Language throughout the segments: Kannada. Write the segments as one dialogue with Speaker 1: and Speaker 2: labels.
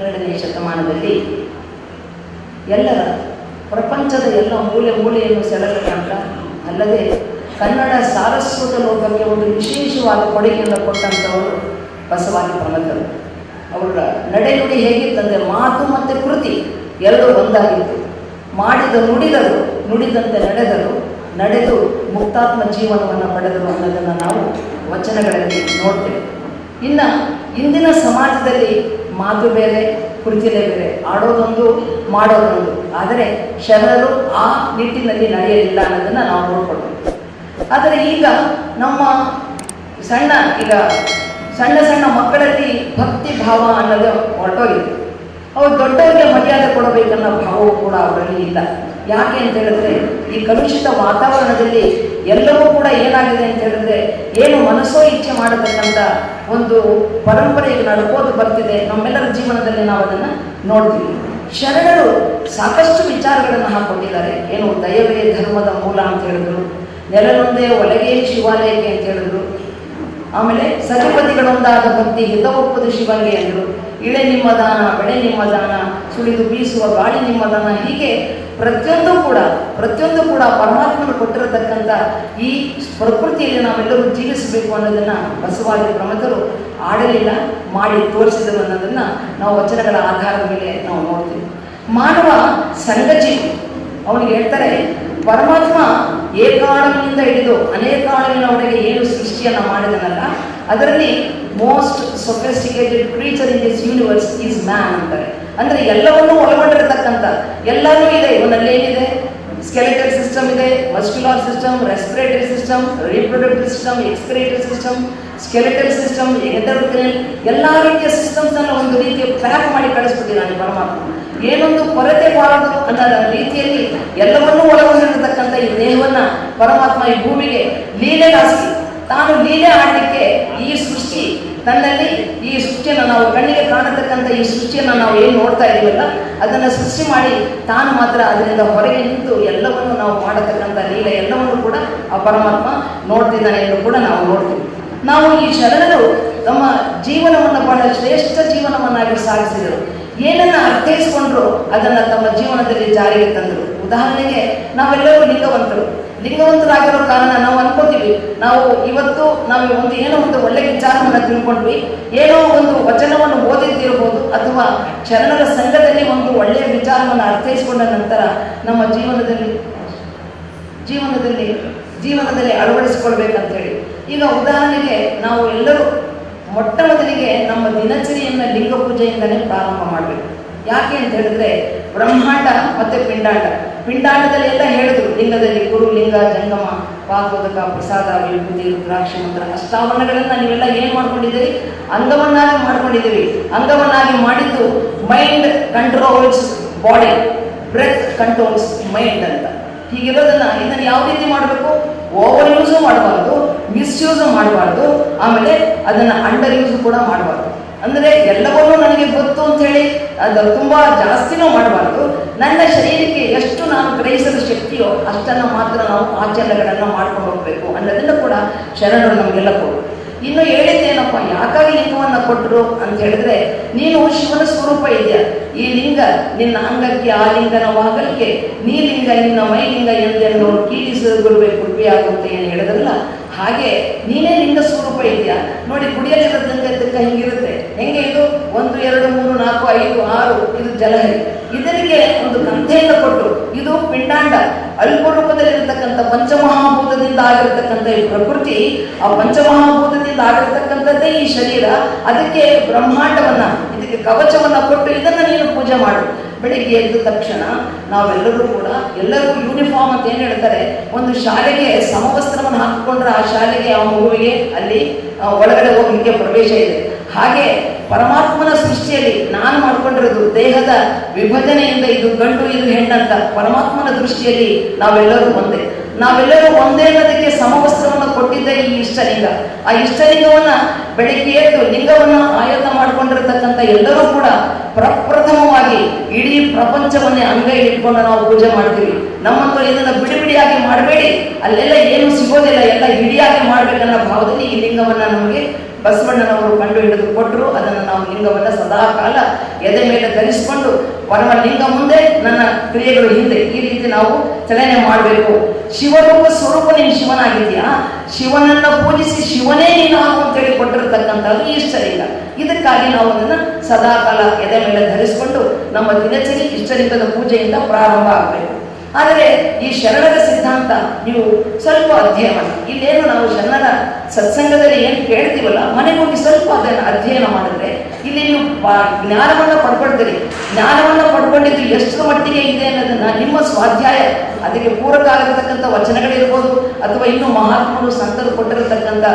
Speaker 1: 12ನೇ ಶತಮಾನದಲ್ಲಿ ಎಲ್ಲರ ಪ್ರಪಂಚದ ಎಲ್ಲ ಮೂಲೆಯನ್ನು ಸೆಳೆದುಕೊಂಡ, ಅಲ್ಲದೆ ಕನ್ನಡ ಸಾರಸ್ವತ ಲೋಕಕ್ಕೆ ಒಂದು ವಿಶೇಷವಾದ ಕೊಡುಗೆಯನ್ನು ಕೊಟ್ಟಂಥವರು ಬಸವಾದಿ ಪ್ರಮಥರು. ಅವರ ನಡೆನುಡಿ ಹೇಗಿತ್ತಂದರೆ ಮಾತು ಮತ್ತು ಕೃತಿ ಎರಡೂ ಒಂದಾಗಿತ್ತು. ಮಾಡಿದ ನುಡಿದರು, ನುಡಿದಂತೆ ನಡೆದರು, ನಡೆದು ಮುಕ್ತಾತ್ಮ ಜೀವನವನ್ನು ಪಡೆದರು ಅನ್ನೋದನ್ನು ನಾವು ವಚನಗಳಲ್ಲಿ ನೋಡ್ತೇವೆ. ಇನ್ನು ಇಂದಿನ ಸಮಾಜದಲ್ಲಿ ಮಾತು ಬೇರೆ, ಕೃತಿಯೇ ಬೇರೆ, ಆಡೋದೊಂದು ಮಾಡೋದೊಂದು. ಆದರೆ ಶರಣರು ಆ ನಿಟ್ಟಿನಲ್ಲಿ ನಡೆಯಲಿಲ್ಲ ಅನ್ನೋದನ್ನು ನಾವು ನೋಡ್ಕೊಳ್ತೀವಿ. ಆದರೆ ಈಗ ನಮ್ಮ ಸಣ್ಣ ಸಣ್ಣ ಮಕ್ಕಳಲ್ಲಿ ಭಕ್ತಿ ಭಾವ ಅನ್ನೋದು ಹೊರಟೋಗಿದೆ. ಅವ್ರು ದೊಡ್ಡವರಿಗೆ ಮರ್ಯಾದೆ ಕೊಡಬೇಕನ್ನೋ ಭಾವವು ಕೂಡ ಅವರಲ್ಲಿ ಇಲ್ಲ. ಯಾಕೆ ಅಂತ ಹೇಳಿದ್ರೆ ಈ ಕಲುಷಿತ ವಾತಾವರಣದಲ್ಲಿ ಎಲ್ಲವೂ ಕೂಡ ಏನಾಗಿದೆ ಅಂತ ಹೇಳಿದ್ರೆ ಏನು ಮನಸ್ಸೋ ಇಚ್ಛೆ ಮಾಡತಕ್ಕಂಥ ಒಂದು ಪರಂಪರೆಗೆ ನಡ್ಕೋದು ಬರ್ತಿದೆ. ನಮ್ಮೆಲ್ಲರ ಜೀವನದಲ್ಲಿ ನಾವು ಅದನ್ನು ನೋಡ್ತೀವಿ. ಶರಣರು ಸಾಕಷ್ಟು ವಿಚಾರಗಳನ್ನು ಹಾಕೊಂಡಿದ್ದಾರೆ. ಏನು ದಯವೇ ಧರ್ಮದ ಮೂಲ ಅಂತ ಹೇಳಿದ್ರು, ನೆಲನೊಂದೇ ಒಳಗೆ ಶಿವಾಲಯಕ್ಕೆ ಅಂತ ಹೇಳಿದ್ರು, ಆಮೇಲೆ ಸಜಪತಿಗಳೊಂದಾದ ಭಕ್ತಿ ಹಿತವೊಪ್ಪದು ಶಿವಂಗೆ ಅಂದರು, ಇಳೆ ನಿಮ್ಮ ದಾನ ಬೆಳೆ ನಿಮ್ಮ ದಾನ, ಸುಳಿದು ಬೀಸುವ ಗಾಳಿ ನಿಮ್ಮ ದಾನ. ಹೀಗೆ ಪ್ರತಿಯೊಂದು ಕೂಡ ಪರಮಾತ್ಮನು ಕೊಟ್ಟಿರತಕ್ಕಂಥ ಈ ಪ್ರಕೃತಿಯಲ್ಲಿ ನಾವೆಲ್ಲರೂ ಜೀವಿಸಬೇಕು ಅನ್ನೋದನ್ನು ಬಸವಾದಿ ಪ್ರಮಥರು ಆಡಲಿಲ್ಲ, ಮಾಡಿ ತೋರಿಸಿದರು ಅನ್ನೋದನ್ನು ನಾವು ವಚನಗಳ ಆಧಾರದ ಮೇಲೆ ನಾವು ನೋಡ್ತೀವಿ. ಮಾನವ ಸಂಘಜೀವಿ. ಅವನಿಗೆ ಹೇಳ್ತಾರೆ ಪರಮಾತ್ಮ ಏಕಾಳನಿಂದ ಹಿಡಿದು ಅನೇಕಾಳನವರೆಗೆ ಏನು ಸೃಷ್ಟಿಯನ್ನು ಮಾಡಿದನಲ್ಲ, ಅದರಲ್ಲಿ most sophisticated creature in this universe is man ಅಂತಾರೆ. ಅಂದರೆ ಎಲ್ಲವನ್ನೂ ಒಳಗೊಂಡಿರತಕ್ಕಂಥ ಎಲ್ಲವೂ ಇದೆ. ಇವನಲ್ಲೇನಿದೆ? ಸ್ಕೆಲೆಟಲ್ ಸಿಸ್ಟಮ್ ಇದೆ, muscular system, respiratory system, reproductive system, excretory system, skeletal system, ಎಂಟರ್ಪ್ರಿನಲ್, ಎಲ್ಲ ರೀತಿಯ ಸಿಸ್ಟಮ್ಸನ್ನು ಒಂದು ರೀತಿಯ ಪ್ಯಾಕ್ ಮಾಡಿ ಕಳಿಸ್ಬಿಟ್ಟಿದ್ದಾನೆ ಪರಮಾತ್ಮ. ಏನೊಂದು ಕೊರತೆ ಬಾರದು ಅನ್ನೋ ರೀತಿಯಲ್ಲಿ ಎಲ್ಲವನ್ನೂ ಒಳಗೊಂಡಿರತಕ್ಕಂಥ ಈ ದೇಹವನ್ನು ಪರಮಾತ್ಮ ಈ ಭೂಮಿಗೆ ಲೀಲೆಗಾಸಿ ತಾನು ಲೀಲೆ ಆಡಲಿಕ್ಕೆ ಈ ಸೃಷ್ಟಿ ತನ್ನಲ್ಲಿ ಈ ಸೃಷ್ಟಿಯನ್ನು ನಾವು ಕಣ್ಣಿಗೆ ಕಾಣತಕ್ಕಂಥ ಈ ಸೃಷ್ಟಿಯನ್ನು ನಾವು ಏನು ನೋಡ್ತಾ ಇದ್ದೀವಲ್ಲ ಅದನ್ನು ಸೃಷ್ಟಿ ಮಾಡಿ ತಾನು ಮಾತ್ರ ಅದರಿಂದ ಹೊರಗೆ ನಿಂತು ಎಲ್ಲವನ್ನು ನಾವು ಮಾಡತಕ್ಕಂಥ ಲೀಲೆ ಎಲ್ಲವನ್ನು ಕೂಡ ಆ ಪರಮಾತ್ಮ ನೋಡ್ತಿದ್ದಾನೆ ಎಂದು ಕೂಡ ನಾವು ನೋಡ್ತೀವಿ. ನಾವು ಈ ಶರಣರು ತಮ್ಮ ಜೀವನವನ್ನು ಬಹಳ ಶ್ರೇಷ್ಠ ಜೀವನವನ್ನಾಗಿ ಸಾಗಿಸಿದರು. ಏನನ್ನು ಅರ್ಥೈಸಿಕೊಂಡ್ರು ಅದನ್ನು ತಮ್ಮ ಜೀವನದಲ್ಲಿ ಜಾರಿಗೆ ತಂದರು. ಉದಾಹರಣೆಗೆ ನಾವೆಲ್ಲರೂ ಲಿಂಗವಂತರಾಗಿರೋ ಕಾರಣ ನಾವು ಅನ್ಕೋತೀವಿ ನಾವು ಇವತ್ತು ಏನೋ ಒಂದು ಒಳ್ಳೆ ವಿಚಾರವನ್ನು ತಿಳ್ಕೊಂಡ್ವಿ, ಏನೋ ಒಂದು ವಚನವನ್ನು ಓದಿದ್ದಿರ್ಬೋದು, ಅಥವಾ ಶರಣರ ಸಂಘದಲ್ಲಿ ಒಂದು ಒಳ್ಳೆಯ ವಿಚಾರವನ್ನು ಅರ್ಥೈಸಿಕೊಂಡ ನಂತರ ನಮ್ಮ ಜೀವನದಲ್ಲಿ ಅಳವಡಿಸಿಕೊಳ್ಬೇಕಂತೇಳಿ. ಈಗ ಉದಾಹರಣೆಗೆ ನಾವು ಎಲ್ಲರೂ ಮೊಟ್ಟ ಮೊದಲಿಗೆ ನಮ್ಮ ದಿನಚರಿಯನ್ನು ಲಿಂಗ ಪೂಜೆಯಿಂದಲೇ ಪ್ರಾರಂಭ ಮಾಡಬೇಕು. ಯಾಕೆ ಅಂತ ಹೇಳಿದ್ರೆ ಬ್ರಹ್ಮಾಂಡ ಮತ್ತು ಪಿಂಡಾಂಡದಲ್ಲಿ ಎಲ್ಲ ಹೇಳಿದ್ರು. ಲಿಂಗದಲ್ಲಿ ಗುರು, ಲಿಂಗ, ಜಂಗಮ, ಪಾದೋದಕ, ಪ್ರಸಾದ, ವಿಭೂತಿ, ರುದ್ರಾಕ್ಷಿ ಮಂತ್ರ, ಅಷ್ಟಾವರಣಗಳನ್ನು ನೀವೆಲ್ಲ ಏನು ಮಾಡ್ಕೊಂಡಿದ್ದೀರಿ? ಅಂಗವನ್ನಾಗಿ ಮಾಡ್ಕೊಂಡಿದ್ದೀವಿ. ಅಂಗವನ್ನಾಗಿ ಮಾಡಿದ್ದು mind controls body, breath controls mind ಅಂತ. ಹೀಗಿರೋದನ್ನ ಇದನ್ನು ಯಾವ ರೀತಿ ಮಾಡಬೇಕು? ಓವರ್ ಯೂಸು ಮಾಡಬಾರ್ದು, ಮಿಸ್ಯೂಸು ಮಾಡಬಾರ್ದು, ಆಮೇಲೆ ಅದನ್ನು ಅಂಡರ್ ಯೂಸು ಕೂಡ ಮಾಡಬಾರ್ದು. ಅಂದರೆ ಎಲ್ಲವನ್ನೂ ನನಗೆ ಗೊತ್ತು ಅಂಥೇಳಿ ಅದು ತುಂಬ ಜಾಸ್ತಿನೂ ಮಾಡಬಾರ್ದು. ನನ್ನ ಶರೀರಕ್ಕೆ ಎಷ್ಟು ನಾನು ಗ್ರಹಿಸಲು ಶಕ್ತಿಯೋ ಅಷ್ಟನ್ನು ಮಾತ್ರ ನಾವು ಆಚರಣೆಗಳನ್ನು ಮಾಡ್ಕೊಂಡು ಹೋಗಬೇಕು ಅನ್ನೋದನ್ನು ಕೂಡ ಶರಣರು ನಮಗೆಲ್ಲ ಕೊಡು. ಇನ್ನು ಹೇಳಿದ್ದೇನಪ್ಪ, ಯಾಕಾಗಿ ಲಿಂಗವನ್ನು ಕೊಟ್ಟರು ಅಂತ ಹೇಳಿದ್ರೆ, ನೀನು ಶಿವನ ಸ್ವರೂಪ ಇದೆಯಾ, ಈ ಲಿಂಗ ನಿನ್ನ ಅಂಗಕ್ಕೆ ಆ ಲಿಂಗನ ವಾಗಲಿಗೆ ನೀ ಲಿಂಗ ನಿನ್ನ ಮೈಲಿಂಗ ಎಂದೆಂದು ಕೀಳಿಸಿದ ಗುರುವೆ ಕೃಪೆಯಾಗುತ್ತೆ ಏನು ಹೇಳಿದ್ರಲ್ಲ, ಹಾಗೆ ನೀನೇ ಲಿಂಗ ಸ್ವರೂಪ ಇದೆಯಾ. ನೋಡಿ, ಕುಡಿಯಲಿರೋದಂತೆ ತಕ್ಕ ಹಿಂಗಿರುತ್ತೆ. ಹೆಂಗೆ ಇದು 1 2 3 4 5 6 ಇದು ಜಲಹರಿ. ಇದರಿಗೆ ಒಂದು ಕಂತೆಯನ್ನು ಕೊಟ್ಟು ಇದು ಪಿಂಡಾಂಡ ಅಲ್ಪರೂಪದಲ್ಲಿರತಕ್ಕಂಥ ಪಂಚಮಹಾಭೂತದಿಂದ ಆಗಿರತಕ್ಕಂಥ ಈ ಪ್ರಕೃತಿ, ಆ ಪಂಚಮಹಾಭೂತದಿಂದ ಆಗಿರತಕ್ಕಂಥದ್ದೇ ಈ ಶರೀರ. ಅದಕ್ಕೆ ಬ್ರಹ್ಮಾಂಡವನ್ನ, ಇದಕ್ಕೆ ಕವಚವನ್ನ ಕೊಟ್ಟು ಇದನ್ನು ನೀನು ಪೂಜೆ ಮಾಡು. ಬೆಳಿಗ್ಗೆ ಎದ್ದ ತಕ್ಷಣ ನಾವೆಲ್ಲರೂ ಕೂಡ ಎಲ್ಲರೂ ಯೂನಿಫಾರ್ಮ್ ಅಂತ ಏನು ಹೇಳ್ತಾರೆ, ಒಂದು ಶಾಲೆಗೆ ಸಮವಸ್ತ್ರವನ್ನು ಹಾಕಿಕೊಂಡ್ರೆ ಆ ಶಾಲೆಗೆ ಆ ಮಗುವಿಗೆ ಅಲ್ಲಿ ಒಳಗಡೆ ಹೋಗಲಿಕ್ಕೆ ಪ್ರವೇಶ ಇದೆ. ಹಾಗೆ ಪರಮಾತ್ಮನ ಸೃಷ್ಟಿಯಲ್ಲಿ ನಾನು ಮಾಡ್ಕೊಂಡಿರೋದು ದೇಹದ ವಿಭಜನೆಯಿಂದ ಇದು ಗಂಡು ಇದು ಹೆಣ್ಣಂತ ಪರಮಾತ್ಮನ ದೃಷ್ಟಿಯಲ್ಲಿ ನಾವೆಲ್ಲರೂ ಒಂದೇ ಅನ್ನೋದಕ್ಕೆ ಸಮವಸ್ತ್ರವನ್ನು ಕೊಟ್ಟಿದ್ದ ಈ ಇಷ್ಟಲಿಂಗ. ಆ ಇಷ್ಟಲಿಂಗವನ್ನ ಬೆಳಿಗ್ಗೆ ಎದ್ದು ಲಿಂಗವನ್ನು ಆಯೋಗ ಮಾಡಿಕೊಂಡಿರತಕ್ಕಂಥ ಎಲ್ಲರೂ ಕೂಡ ಪ್ರಪ್ರಥಮವಾಗಿ ಇಡೀ ಪ್ರಪಂಚವನ್ನೇ ಅಂಗೈ ಇಟ್ಕೊಂಡು ನಾವು ಪೂಜೆ ಮಾಡ್ತೀವಿ. ನಮ್ಮಂತೂ ಇದನ್ನು ಬಿಡಿ ಬಿಡಿಯಾಗಿ ಮಾಡಬೇಡಿ, ಅಲ್ಲೆಲ್ಲ ಏನು ಸಿಗೋದಿಲ್ಲ, ಎಲ್ಲ ಹಿಡಿಯಾಗಿ ಮಾಡ್ಬೇಕನ್ನೋ ಭಾವದಲ್ಲಿ ಈ ಲಿಂಗವನ್ನು ನಮಗೆ ಬಸವಣ್ಣನವರು ಕಂಡು ಹಿಡಿದು ಕೊಟ್ಟರು. ಅದನ್ನು ನಾವು ಲಿಂಗವನ್ನು ಸದಾ ಕಾಲ ಎದೆ ಮೇಲೆ ಧರಿಸಿಕೊಂಡು ಪರಮ ಲಿಂಗ ಮುಂದೆ ನನ್ನ ಕ್ರಿಯೆಗಳು ಹಿಂದೆ ಈ ರೀತಿ ನಾವು ಚಲನೆ ಮಾಡಬೇಕು. ಶಿವರೂಪ ಸ್ವರೂಪ ನೀನು ಶಿವನಾಗಿದೆಯಾ, ಶಿವನನ್ನ ಪೂಜಿಸಿ ಶಿವನೇ ನೀನು ಅಂತೇಳಿ ಕೊಟ್ಟಿರತಕ್ಕಂಥದ್ದು ಇಷ್ಟಲಿಂಗ. ಇದಕ್ಕಾಗಿ ನಾವು ಅದನ್ನು ಸದಾ ಕಾಲ ಎದೆ ಮೇಲೆ ಧರಿಸಿಕೊಂಡು ನಮ್ಮ ದಿನಚರಿ ಇಷ್ಟಲಿಂಗದ ಪೂಜೆಯಿಂದ ಪ್ರಾರಂಭ ಆಗಬೇಕು. ಆದರೆ ಈ ಶರಣರ ಸಿದ್ಧಾಂತ ನೀವು ಸ್ವಲ್ಪ ಅಧ್ಯಯನ ಮಾಡಿ. ಇಲ್ಲೇನು ನಾವು ಶರಣರ ಸತ್ಸಂಗದಲ್ಲಿ ಏನು ಕೇಳ್ತೀವಲ್ಲ, ಮನೆಗೆ ಹೋಗಿ ಸ್ವಲ್ಪ ಅದನ್ನು ಅಧ್ಯಯನ ಮಾಡಿದ್ರೆ ಇಲ್ಲಿ ನೀವು ಜ್ಞಾನವನ್ನು ಪಡ್ಕೊಳ್ತೀರಿ. ಜ್ಞಾನವನ್ನು ಪಡ್ಕೊಂಡಿದ್ದು ಎಷ್ಟು ಮಟ್ಟಿಗೆ ಇದೆ ಅನ್ನೋದನ್ನ ನಿಮ್ಮ ಸ್ವಾಧ್ಯಾಯ, ಅದಕ್ಕೆ ಪೂರಕ ಆಗಿರತಕ್ಕಂಥ ವಚನಗಳಿರ್ಬೋದು ಅಥವಾ ಇನ್ನೂ ಮಹಾತ್ಮರು ಸಂತರು ಕೊಟ್ಟಿರತಕ್ಕಂಥ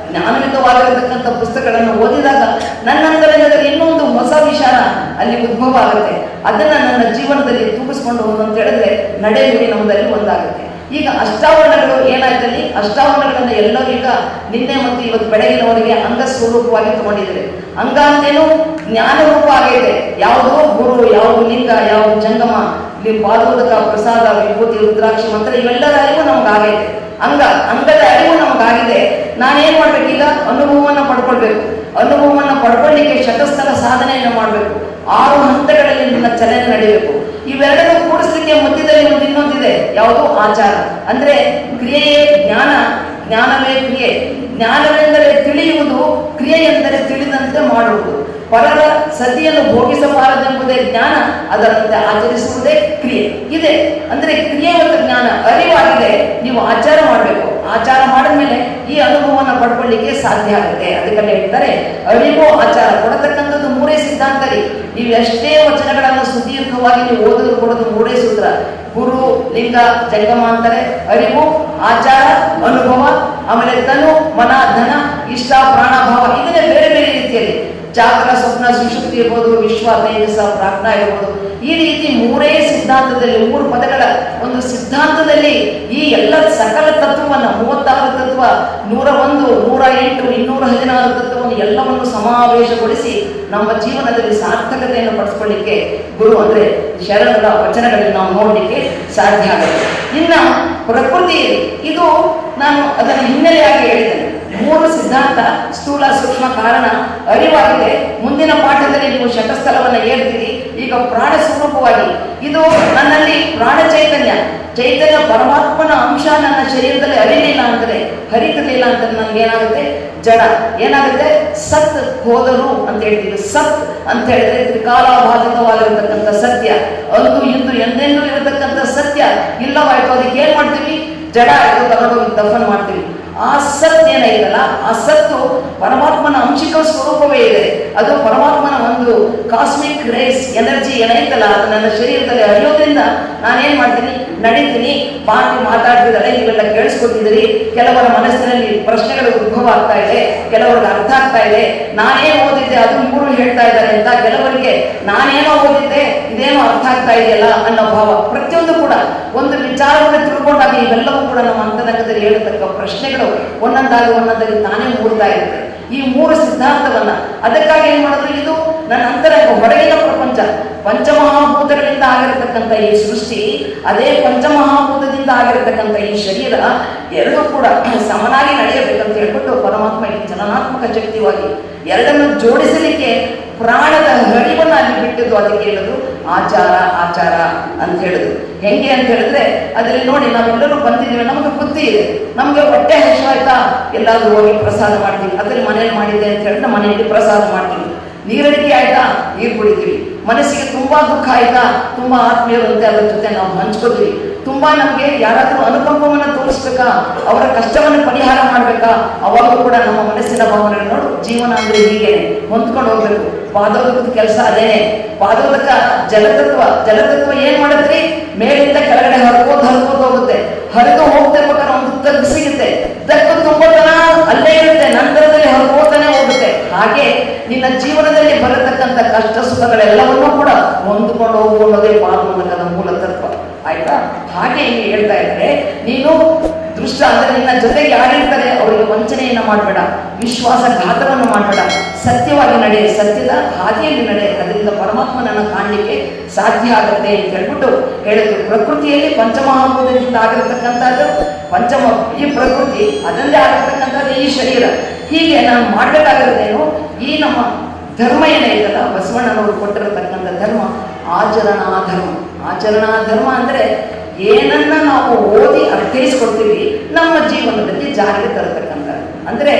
Speaker 1: ಜ್ಞಾನಯುತವಾಗಿರತಕ್ಕಂಥ ಪುಸ್ತಕಗಳನ್ನು ಓದಿದಾಗ ನನ್ನ ಅಂತರಂಗದಲ್ಲಿ ಇನ್ನೊಂದು ಹೊಸ ವಿಚಾರ ಅಲ್ಲಿ ಉದ್ಭವ ಆಗುತ್ತೆ. ಅದನ್ನ ನನ್ನ ಜೀವನದಲ್ಲಿ ತೂಗಿಸ್ಕೊಂಡು ಹೋಗೋದು ಅಂತ ಹೇಳಿದ್ರೆ ನಡೆನುಡಿ ನಮ್ಮದಲ್ಲಿ ಒಂದಾಗುತ್ತೆ. ಈಗ ಅಷ್ಟಾವರಣಗಳು ಏನಾಯ್ತಲ್ಲಿ, ಅಷ್ಟಾವರಣಗಳನ್ನ ಎಲ್ಲರೂ ಈಗ ನಿನ್ನೆ ಮತ್ತು ಇವತ್ತು ಬೆಳಗಿನವರೆಗೆ ಅಂಗ ಸ್ವರೂಪವಾಗಿ ತಗೊಂಡಿದ್ದಾರೆ. ಅಂಗ ಅಂತೇನು ಜ್ಞಾನ ರೂಪ ಆಗೈತೆ. ಯಾವುದೋ ಗುರು, ಯಾವುದು ಲಿಂಗ, ಯಾವುದು ಜಂಗಮ, ಇಲ್ಲಿ ಪಾದೋದಕ, ಪ್ರಸಾದ, ವಿಭೂತಿ, ರುದ್ರಾಕ್ಷಿ ಮಂತ್ರ ಇವೆಲ್ಲರ ಅರಿವು ನಮ್ಗಾಗೈತೆ. ಅಂಗದ ಅರಿವು ನಮಗಾಗಿದೆ. ನಾನೇನ್ ಮಾಡ್ಬೇಕೀಗ, ಅನುಭವವನ್ನು ಪಡ್ಕೊಳ್ಬೇಕು. ಅನುಭವವನ್ನು ಪಡ್ಕೊಳ್ಳಿಕ್ಕೆ ಶತಸ್ಥಲ ಸಾಧನೆಯನ್ನು ಮಾಡಬೇಕು. 6 ಹಂತಗಳಲ್ಲಿ ನನ್ನ ಚಲನೆ ನಡೀಬೇಕು. ಇವೆರಡನ್ನು ಕೂಡಿಸ್ಲಿಕ್ಕೆ ಮಧ್ಯದಲ್ಲಿ ಒಂದು ಇನ್ನೊಂದಿದೆ, ಯಾವುದು ಆಚಾರ. ಅಂದ್ರೆ ಕ್ರಿಯೆಯೇ ಜ್ಞಾನ, ಜ್ಞಾನವೇ ಕ್ರಿಯೆ. ಜ್ಞಾನವೆಂದರೆ ತಿಳಿಯುವುದು, ಕ್ರಿಯೆ ಎಂದರೆ ತಿಳಿದಂತೆ ಮಾಡುವುದು. ಪರರ ಸತಿಯನ್ನು ಭೋಗಿಸಬಾರದೆಂಬುದೇ ಜ್ಞಾನ, ಅದರಂತೆ ಆಚರಿಸುವುದೇ ಕ್ರಿಯೆ ಇದೆ. ಅಂದ್ರೆ ಕ್ರಿಯೆ ಮತ್ತು ಜ್ಞಾನ ಅರಿವಾಗಿದೆ, ನೀವು ಆಚಾರ ಮಾಡಬೇಕು. ಆಚಾರ ಮಾಡಿದ ಮೇಲೆ ಈ ಅನುಭವವನ್ನು ಪಡ್ಕೊಳ್ಳಿಕ್ಕೆ ಸಾಧ್ಯ ಆಗುತ್ತೆ. ಅದಕ್ಕೆ ಹೇಳ್ತಾರೆ ಅರಿವು ಆಚಾರ ಕೊಡತಕ್ಕಂಥದ್ದು 3 ಸಿದ್ಧಾಂತ ರೀ. ನೀವು ಎಷ್ಟೇ ವಚನಗಳನ್ನು ಸುದೀರ್ಘವಾಗಿ ನೀವು ಓದಿದ್ರು ಕೊಡೋದು 3 ಸೂತ್ರ. ಗುರು, ಲಿಂಗ, ಜಂಗಮ ಅಂತಾರೆ. ಅರಿವು, ಆಚಾರ, ಅನುಭವ, ಆಮೇಲೆ ತನು, ಮನ, ಧನ, ಇಷ್ಟ, ಪ್ರಾಣಭಾವ. ಇದನ್ನೇ ಬೇರೆ ಬೇರೆ ರೀತಿಯಲ್ಲಿ ಜಾಗರ, ಸ್ವಪ್ನ, ಸುಷುಪ್ತಿ ಇರ್ಬೋದು, ವಿಶ್ವ, ತೇಜಸ, ಪ್ರಾಜ್ಞಾ ಇರ್ಬೋದು. ಈ ರೀತಿ 3 ಸಿದ್ಧಾಂತದಲ್ಲಿ 3 ಪದಗಳ ಒಂದು ಸಿದ್ಧಾಂತದಲ್ಲಿ ಈ ಎಲ್ಲ ಸಕಲ ತತ್ವವನ್ನು 36 ತತ್ವ, 101, 108, 216 ತತ್ವವನ್ನು ಎಲ್ಲವನ್ನು ಸಮಾವೇಶಗೊಳಿಸಿ ನಮ್ಮ ಜೀವನದಲ್ಲಿ ಸಾರ್ಥಕತೆಯನ್ನು ಪಡಿಸ್ಕೊಳ್ಳಿಕ್ಕೆ ಗುರು ಅಂದ್ರೆ ಶರಣರ ವಚನಗಳಲ್ಲಿ ನಾವು ನೋಡಲಿಕ್ಕೆ ಸಾಧ್ಯ ಆಗುತ್ತೆ. ಇನ್ನ ಪ್ರಕೃತಿ, ಇದು ನಾನು ಅದನ್ನು ಹಿನ್ನೆಲೆಯಾಗಿ ಹೇಳಿದ್ದೇನೆ. 3 ಸಿದ್ಧಾಂತ ಸ್ಥೂಲ, ಸೂಕ್ಷ್ಮ, ಕಾರಣ, ಅರಿವಾಗಿದೆ. ಮುಂದಿನ ಪಾಠದಲ್ಲಿ ನೀವು ಶತಸ್ಥಲವನ್ನು ಏರ್ತೀರಿ. ಈಗ ಪ್ರಾಣ ಸ್ವರೂಪವಾಗಿ ಇದು ನನ್ನಲ್ಲಿ ಪ್ರಾಣ ಚೈತನ್ಯ ಪರಮಾತ್ಮನ ಅಂಶ ನನ್ನ ಶರೀರದಲ್ಲಿ ಅರಿಲಿಲ್ಲ ಅಂದರೆ, ಹರಿತಿರ್ಲಿಲ್ಲ ಅಂತ ನನ್ಗೆ ಏನಾಗುತ್ತೆ, ಜಡ ಏನಾಗುತ್ತೆ, ಸತ್ ಹೋದರು ಅಂತ ಹೇಳ್ತೀವಿ. ಸತ್ ಅಂತ ಹೇಳಿದ್ರೆ ತ್ರಿಕಾಲಾಭಾಸಕವಾಗಿರತಕ್ಕಂಥ ಸತ್ಯ, ಅಂದು ಇಂದು ಎಂದೆಂದೂ ಇರತಕ್ಕಂಥ ಸತ್ಯ ಇಲ್ಲವಾಯ್ತು. ಅದಕ್ಕೆ ಏನ್ ಮಾಡ್ತೀವಿ, ಜಡ ಆಯ್ತು, ತಗೊಂಡೋಗಿ ದಫನ್ ಮಾಡ್ತೀವಿ. ಆ ಸತ್ ಏನೈತಲ್ಲ, ಆ ಸತ್ತು ಪರಮಾತ್ಮನ ಅಂಶಿಕ ಸ್ವರೂಪವೇ ಇದೆ. ಅದು ಪರಮಾತ್ಮನ ಒಂದು ಕಾಸ್ಮಿಕ್ ರೇಸ್ ಎನರ್ಜಿ ಏನೈತಲ್ಲ, ಅದು ನನ್ನ ಶರೀರದಲ್ಲಿ ಹರಿಯೋದ್ರಿಂದ ನಾನೇನ್ ಮಾಡ್ತೀನಿ, ನಡೀತೀನಿ. ಮಾತಾಡ್ತಿದ್ದಾರೆ, ನೀವೆಲ್ಲ ಕೇಳಿಸ್ಕೊತಿದ್ದೀರಿ. ಕೆಲವರ ಮನಸ್ಸಿನಲ್ಲಿ ಪ್ರಶ್ನೆಗಳು ಉದ್ಭವ ಆಗ್ತಾ ಇದೆ, ಕೆಲವರಿಗೆ ಅರ್ಥ ಆಗ್ತಾ ಇದೆ. ನಾನೇನು ಓದಿದ್ದೆ ಅದು ಇವರು ಹೇಳ್ತಾ ಇದ್ದಾರೆ ಅಂತ, ಕೆಲವರಿಗೆ ನಾನೇನೋ ಓದಿದ್ದೆ ಇದೇನೋ ಅರ್ಥ ಆಗ್ತಾ ಇದೆಯಲ್ಲ ಅನ್ನೋ ಭಾವ. ಪ್ರತಿಯೊಂದು ಕೂಡ ಒಂದು ವಿಚಾರವನ್ನು ತಿಳ್ಕೊಂಡಾಗ ಇವೆಲ್ಲವೂ ಕೂಡ ನಮ್ಮ ಅಂತರಂಗದಲ್ಲಿ ಹೇಳತಕ್ಕ ಪ್ರಶ್ನೆಗಳು ಒಂದೊಂದಾಗಿ ತಾನೇ ಮೂಡ್ತಾ ಇರುತ್ತೆ. ಈ 3 ಸಿದ್ಧಾಂತವನ್ನ ಅದಕ್ಕಾಗಿ ಏನ್ ಮಾಡಿದ್ರು, ಇದು ನನ್ನ ಅಂತರಂಗ, ಹೊರಗಿನ ಪ್ರಪಂಚ, ಪಂಚಮಹಾಭೂತಗಳಿಂದ ಆಗಿರತಕ್ಕಂಥ ಈ ಸೃಷ್ಟಿ, ಅದೇ ಪಂಚಮಹಾಭೂತದಿಂದ ಆಗಿರತಕ್ಕಂಥ ಈ ಶರೀರ ಎರಡೂ ಕೂಡ ಸಮನಾಗಿ ನಡೆಯಬೇಕಂತ ಹೇಳ್ಬಿಟ್ಟು ಪರಮಾತ್ಮ ಈ ಚಲನಾತ್ಮಕ ಶಕ್ತಿಯಾಗಿ ಎರಡನ್ನು ಜೋಡಿಸಲಿಕ್ಕೆ ಪ್ರಾಣದ ಹರಿವನ್ನು ಅಲ್ಲಿ ಬಿಟ್ಟಿದ್ದು. ಅದಕ್ಕೆ ಹೇಳೋದು ಆಚಾರ ಅಂತ ಹೇಳುದು. ಹೆಂಗೆ ಅಂತ ಹೇಳಿದ್ರೆ, ಅದರಲ್ಲಿ ನೋಡಿ, ನಾವೆಲ್ಲರೂ ಬಂದಿದ್ದೀವಿ, ನಮಗೆ ಬುದ್ಧಿ ಇದೆ, ನಮಗೆ ಹೊಟ್ಟೆ ಹಸಿವಾಯ್ತಾ ಎಲ್ಲಾದ್ರೂ ಹೋಗಿ ಪ್ರಸಾದ ಮಾಡ್ತೀವಿ. ಅದ್ರಲ್ಲಿ ಮನೇಲಿ ಮಾಡಿದ್ದೆ ಅಂತ ಹೇಳಿದ್ರೆ ಮನೆಯಲ್ಲಿ ಪ್ರಸಾದ ಮಾಡ್ತೀವಿ. ನೀರಡಿಕೆ ಆಯ್ತಾ, ನೀರು ಕುಡಿತೀವಿ. ಮನಸ್ಸಿಗೆ ತುಂಬಾ ದುಃಖ ಆಯ್ತಾ, ತುಂಬಾ ಆತ್ಮೀಯರು ಅಂತ ಅದ್ರ ಜೊತೆ ನಾವು ಹಂಚ್ಕೋತೀವಿ. ತುಂಬಾ ನಮ್ಗೆ ಯಾರಾದ್ರೂ ಅನುಕಂಪವನ್ನ ತೋರಿಸ್ಬೇಕಾ, ಅವರ ಕಷ್ಟವನ್ನು ಪರಿಹಾರ ಮಾಡ್ಬೇಕಾ, ಅವಾಗೂ ಕೂಡ ನಮ್ಮ ಮನಸ್ಸಿನ ಭಾವನೆಗಳು ನೋಡು. ಜೀವನ ಅಂದ್ರೆ ಹೀಗೆ ಹೊಂದ್ಕೊಂಡು ಹೋಗ್ಬೇಕು. ಪಾದೋದಕದ ಕೆಲಸ ಅದೇನೆ. ಪಾದೋದಕ ಜಲತತ್ವ ಏನ್ ಮಾಡತ್ರಿ, ಮೇಲಿಂದ ಕೆಳಗಡೆ ಹರ್ಕೋದ್ ಹೋಗುತ್ತೆ. ಹರಿದು ಹೋಗ್ತಿರ್ಬೇಕಾದ್ರೆ ಒಂದು ತಗ್ಗು ಸಿಗುತ್ತೆ. ತಗ್ಗು ತುಂಬತನ ಅಲ್ಲೇ ಇರುತ್ತೆ, ನಂತರದಲ್ಲಿ ಹರ್ಕೋತಾನೆ ಹೋಗುತ್ತೆ. ಹಾಗೆ ನಿನ್ನ ಜೀವನದಲ್ಲಿ ಬರತಕ್ಕಂಥ ಕಷ್ಟ ಸುಖಗಳೆಲ್ಲವನ್ನೂ ಕೂಡ ಹೊಂದ್ಕೊಂಡು ಹೋಗುವುದೇ ಪಾದೋದಕದ ಮೂಲ ತತ್ವ. ಆಯ್ತಾ? ಹಾಗೆ ಹಿಂಗೆ ಹೇಳ್ತಾ ಇದ್ರೆ, ನೀನು ದೃಷ್ಟ ಅಂದ್ರೆ ನಿನ್ನ ಜೊತೆಗೆ ಯಾರಿರ್ತಾರೆ ಅವರಿಗೆ ವಂಚನೆಯನ್ನು ಮಾಡಬೇಡ, ವಿಶ್ವಾಸಘಾತವನ್ನು ಮಾಡಬೇಡ, ಸತ್ಯವಾಗಿ ನಡೆ, ಸತ್ಯದ ಹಾದಿಯಲ್ಲಿ ನಡೆ, ಅದರಿಂದ ಪರಮಾತ್ಮನನ್ನು ಕಾಣಲಿಕ್ಕೆ ಸಾಧ್ಯ ಆಗುತ್ತೆ ಅಂತ ಹೇಳ್ಬಿಟ್ಟು ಹೇಳಿದ್ರು. ಪ್ರಕೃತಿಯಲ್ಲಿ ಪಂಚಮಹಾಭೂತದಿಂದ ಆಗಿರತಕ್ಕಂಥದ್ದು ಈ ಪ್ರಕೃತಿ, ಅದಲ್ಲೇ ಆಗಿರ್ತಕ್ಕಂಥದ್ದು ಈ ಶರೀರ. ಹೀಗೆ ನಾನು ಮಾಡಬೇಕಾಗಿರೋದೇನು, ಈ ನಮ್ಮ ಧರ್ಮ ಏನೈತಲ್ಲ, ಬಸವಣ್ಣನವರು ಕೊಟ್ಟಿರತಕ್ಕಂಥ ಧರ್ಮ ಆಚರಣಾಧರ್ಮ. ಆಚರಣಾಧರ್ಮ ಅಂದರೆ ಏನನ್ನ ನಾವು ಓದಿ ಅರ್ಥೈಸ್ಕೊಡ್ತೀವಿ, ನಮ್ಮ ಜೀವನದಲ್ಲಿ ಜಾರಿಗೆ ತರತಕ್ಕಂಥದ್ದು. ಅಂದರೆ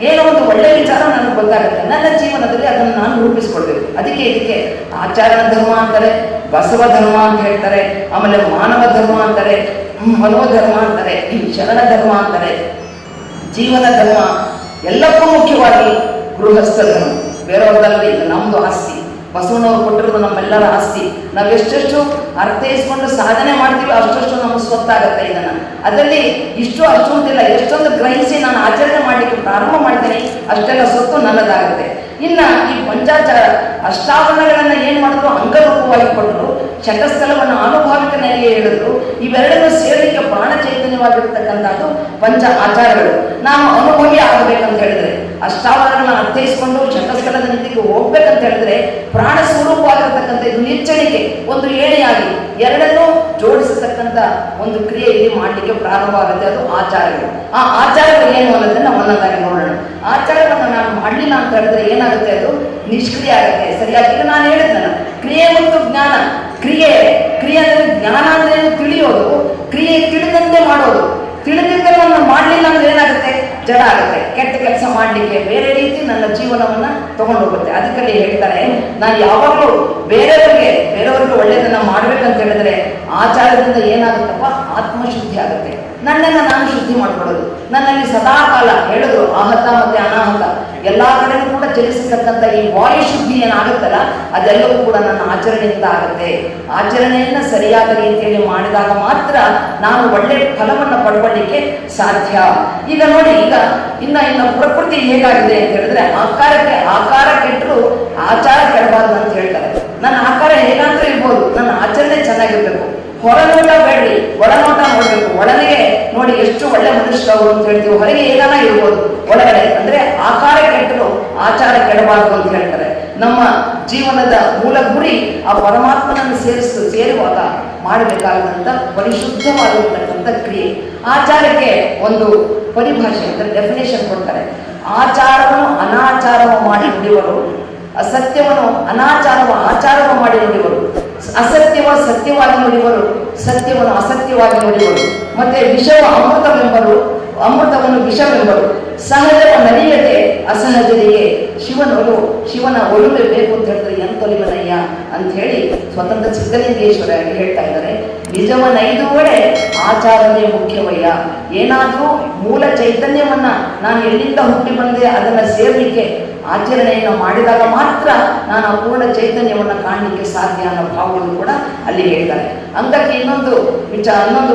Speaker 1: ಏನೋ ಒಂದು ಒಳ್ಳೆಯ ವಿಚಾರ ನನಗೆ ಗೊತ್ತಾಗುತ್ತೆ, ನನ್ನ ಜೀವನದಲ್ಲಿ ಅದನ್ನು ನಾನು ರೂಪಿಸ್ಕೊಳ್ಬೇಕು. ಇದಕ್ಕೆ ಆಚರಣ ಧರ್ಮ ಅಂತಾರೆ, ಬಸವ ಧರ್ಮ ಅಂತ ಹೇಳ್ತಾರೆ, ಆಮೇಲೆ ಮಾನವ ಧರ್ಮ ಅಂತಾರೆ, ಮನೋಧರ್ಮ ಅಂತಾರೆ, ಶರಣ ಧರ್ಮ ಅಂತಾರೆ, ಜೀವನ ಧರ್ಮ, ಎಲ್ಲಕ್ಕೂ ಮುಖ್ಯವಾಗಿ ಗೃಹಸ್ಥ ಧರ್ಮ. ಬೇರೆಯವ್ರದಲ್ಲ, ಇದು ನಮ್ಮದು ಆಸ್ತಿ, ಬಸವನವ್ರು ಕೊಟ್ಟಿರೋದು ನಮ್ಮೆಲ್ಲರ ಆಸ್ತಿ. ನಾವು ಎಷ್ಟೆಷ್ಟು ಅರ್ಥೈಸ್ಕೊಂಡು ಸಾಧನೆ ಮಾಡ್ತೀವಿ ಅಷ್ಟಷ್ಟು ನಮಗೆ ಸ್ವತ್ತಾಗತ್ತೆ. ಇದನ್ನು ಅದರಲ್ಲಿ ಇಷ್ಟು ಅಷ್ಟು ಅಂತಿಲ್ಲ, ಎಷ್ಟೊಂದು ಗ್ರಹಿಸಿ ನಾನು ಆಚರಣೆ ಮಾಡಲಿಕ್ಕೆ ಪ್ರಾರಂಭ ಮಾಡ್ತೀನಿ, ಅಷ್ಟೆಲ್ಲ ಸ್ವತ್ತು ನನ್ನದಾಗುತ್ತೆ. ಇನ್ನು ಈ ಪಂಚಾಚಾರ ಅಷ್ಟಾವರಣಗಳನ್ನು ಏನು ಮಾಡಿದ್ರು, ಅಂಗರೂಪವಾಗಿ ಕೊಟ್ಟರು, ಶತಸ್ಥಲವನ್ನು ಅನುಭಾವಿಕನಾಗಿ ಹೇಳಿದ್ರು. ಇವೆರಡನ್ನು ಸೇರಲಿಕ್ಕೆ ಪ್ರಾಣ ಚೈತನ್ಯವಾಗಿರ್ತಕ್ಕಂಥದ್ದು ಪಂಚ ಆಚಾರಗಳು. ನಾವು ಅನುಭವಿ ಆಗಬೇಕಂತ ಹೇಳಿದ್ರೆ, ಅಷ್ಟಾವರಣಗಳನ್ನ ಅರ್ಥೈಸ್ಕೊಂಡು ಶತಸ್ಥಲದ ನೀತಿಗೆ ಹೋಗ್ಬೇಕಂತ ಹೇಳಿದ್ರೆ, ಪ್ರಾಣ ಸ್ವರೂಪವಾಗಿರ್ತಕ್ಕಂಥ ಇದು ನಿರ್ಚಣಿಕೆ, ಒಂದು ಏಣಿಯಾಗಿ ಎರಡನ್ನೂ ಜೋಡಿಸತಕ್ಕಂಥ ಒಂದು ಕ್ರಿಯೆ ಇಲ್ಲಿ ಮಾಡಲಿಕ್ಕೆ ಪ್ರಾರಂಭ ಆಗುತ್ತೆ. ಅದು ಆಚಾರಗಳು. ಆ ಆಚಾರಗಳು ಏನು ಅನ್ನೋದನ್ನ ಒಂದೊಂದಾಗಿ ನೋಡೋಣ. ಆಚಾರವನ್ನು ನಾನು ಮಾಡಲಿಲ್ಲ ಅಂತ ಹೇಳಿದ್ರೆ ಏನಾಗುತ್ತೆ, ಅದು ನಿಷ್ಕ್ರಿಯ ಆಗುತ್ತೆ. ಸರಿಯಾಗಿ ಈಗ ನಾನು ಹೇಳಿದ್ನಲ್ಲ, ಕ್ರಿಯೆ ಮತ್ತು ಜ್ಞಾನ. ಕ್ರಿಯೆ ಅಂದರೆ ಜ್ಞಾನ ಅಂದ್ರೆ ತಿಳಿಯೋದು, ಕ್ರಿಯೆ ತಿಳಿದಂತೆ ಮಾಡೋದು. ತಿಳಿದಿದ್ದನ್ನು ಮಾಡಲಿಲ್ಲ ಅಂದ್ರೆ ಏನಾಗುತ್ತೆ, ಜಡ ಆಗುತ್ತೆ. ಕೆಟ್ಟ ಕೆಲಸ ಮಾಡಲಿಕ್ಕೆ ಬೇರೆ ರೀತಿ ನನ್ನ ಜೀವನವನ್ನ ತಗೊಂಡು ಹೋಗುತ್ತೆ. ಅದಕ್ಕಲ್ಲಿ ಹೇಳ್ತಾರೆ, ನಾನು ಯಾವಾಗಲೂ ಬೇರೆಯವರಿಗೆ ಒಳ್ಳೆಯದನ್ನ ಮಾಡ್ಬೇಕಂತ ಹೇಳಿದ್ರೆ ಆಚಾರದಿಂದ ಏನಾಗುತ್ತಪ್ಪ, ಆತ್ಮಶುದ್ಧಿ ಆಗುತ್ತೆ. ನನ್ನನ್ನು ನಾನು ಶುದ್ಧಿ ಮಾಡ್ಕೊಳ್ಳೋದು. ನನ್ನಲ್ಲಿ ಸದಾಕಾಲ ಹೇಳಿದ್ರು ಆಹತ ಮತ್ತೆ ಅನಾಹತ ಎಲ್ಲಾ ಕಡೆನೂ ಕೂಡ ಚಲಿಸತಕ್ಕಂಥ ಈ ವಾಯು ಶುದ್ಧಿ ಏನಾಗುತ್ತಲ್ಲ, ಅದೆಲ್ಲವೂ ಕೂಡ ನನ್ನ ಆಚರಣೆಯಿಂದ ಆಗುತ್ತೆ. ಆಚರಣೆಯನ್ನ ಸರಿಯಾದ ರೀತಿಯಲ್ಲಿ ಮಾಡಿದಾಗ ಮಾತ್ರ ನಾನು ಒಳ್ಳೆ ಫಲವನ್ನು ಪಡ್ಕೊಳ್ಳಿಕ್ಕೆ ಸಾಧ್ಯ. ಈಗ ನೋಡಿ, ಈಗ ಇನ್ನು ಪ್ರಕೃತಿ ಹೇಗಾಗಿದೆ ಅಂತ ಹೇಳಿದ್ರೆ, ಆಕಾರ ಕೆಟ್ಟರು ಆಚಾರ ಕೆಡಬಾರ್ದು ಅಂತ ಹೇಳ್ತಾರೆ. ನನ್ನ ಆಕಾರ ಹೇಗಾದ್ರೂ ಇರ್ಬೋದು, ನನ್ನ ಆಚರಣೆ ಚೆನ್ನಾಗಿರ್ಬೇಕು. ಹೊರನೋಟ ಬೇಡ್ರಿ, ಒಳನೋಟ ನೋಡ್ಬೇಕು. ಒಳಗೆ ನೋಡಿ ಎಷ್ಟು ಒಳ್ಳೆ ಮನುಷ್ಯರು ಅಂತ ಹೇಳ್ತೀವಿ, ಹೊರಗೆ ಹೇಗಾನ ಇರ್ಬೋದು, ಒಳಗಡೆ ಅಂದ್ರೆ ಆಕಾರ ಕೆಟ್ಟರು ಆಚಾರ ಕೆಡಬಾರದು ಅಂತ ಹೇಳ್ತಾರೆ. ನಮ್ಮ ಜೀವನದ ಮೂಲ ಗುರಿ ಆ ಪರಮಾತ್ಮನನ್ನು ಸೇರುವಾಗ ಮಾಡಬೇಕಾದಂಥ ಪರಿಶುದ್ಧವಾಗಿರ್ತಕ್ಕಂಥ ಕ್ರಿಯೆ. ಆಚಾರಕ್ಕೆ ಒಂದು ಪರಿಭಾಷೆ ಅಂದ್ರೆ ಡೆಫಿನೇಷನ್ ಕೊಡ್ತಾರೆ. ಆಚಾರವನ್ನು ಅನಾಚಾರವ ಮಾಡಿ ನುಡಿವರು, ಅಸತ್ಯವನ್ನು ಆಚಾರವ ಮಾಡಿ ನುಡಿವರು, ಅಸತ್ಯವ ಸತ್ಯವಾಗಿ ನುಡಿವರು, ಸತ್ಯವನ್ನು ಅಸತ್ಯವಾಗಿ ನುಡಿವರು, ಮತ್ತೆ ವಿಷವ ಅಮೃತವೆಂಬರು, ಅಮೃತವನ್ನು ವಿಷವೆಂಬರು, ಸಹಜವ ನಲಿಯದೆ ಅಸಹಜರಿಗೆ ಶಿವನ ಒಲುಮೆ ಬೇಕು ಅಂತ ಹೇಳಿದ್ರೆ ಎಂತೊಲಿವನಯ್ಯ ಅಂತ ಹೇಳಿ ಸ್ವತಂತ್ರ ಸಿದ್ಧಲಿಂಗೇಶ್ವರ ಹೇಳ್ತಾ ಇದ್ದಾರೆ. ನಿಜವನೈದುವರೆ ಆಚಾರವೇ ಮುಖ್ಯವಯ್ಯ. ಏನಾದರೂ ಮೂಲ ಚೈತನ್ಯವನ್ನ ನಾನು ಎಲ್ಲಿಂದ ಹುಟ್ಟಿ ಬಂದೆ ಅದನ್ನ ಸೇರ್ಲಿಕ್ಕೆ ಆಚರಣೆಯನ್ನು ಮಾಡಿದಾಗ ಮಾತ್ರ ನಾನು ಆ ಪೂರ್ಣ ಚೈತನ್ಯವನ್ನು ಕಾಣಲಿಕ್ಕೆ ಸಾಧ್ಯ ಅನ್ನೋ ಭಾವಗಳು ಕೂಡ ಅಲ್ಲಿ ಹೇಳ್ತಾರೆ. ಅಂಗಕ್ಕೆ ಇನ್ನೊಂದು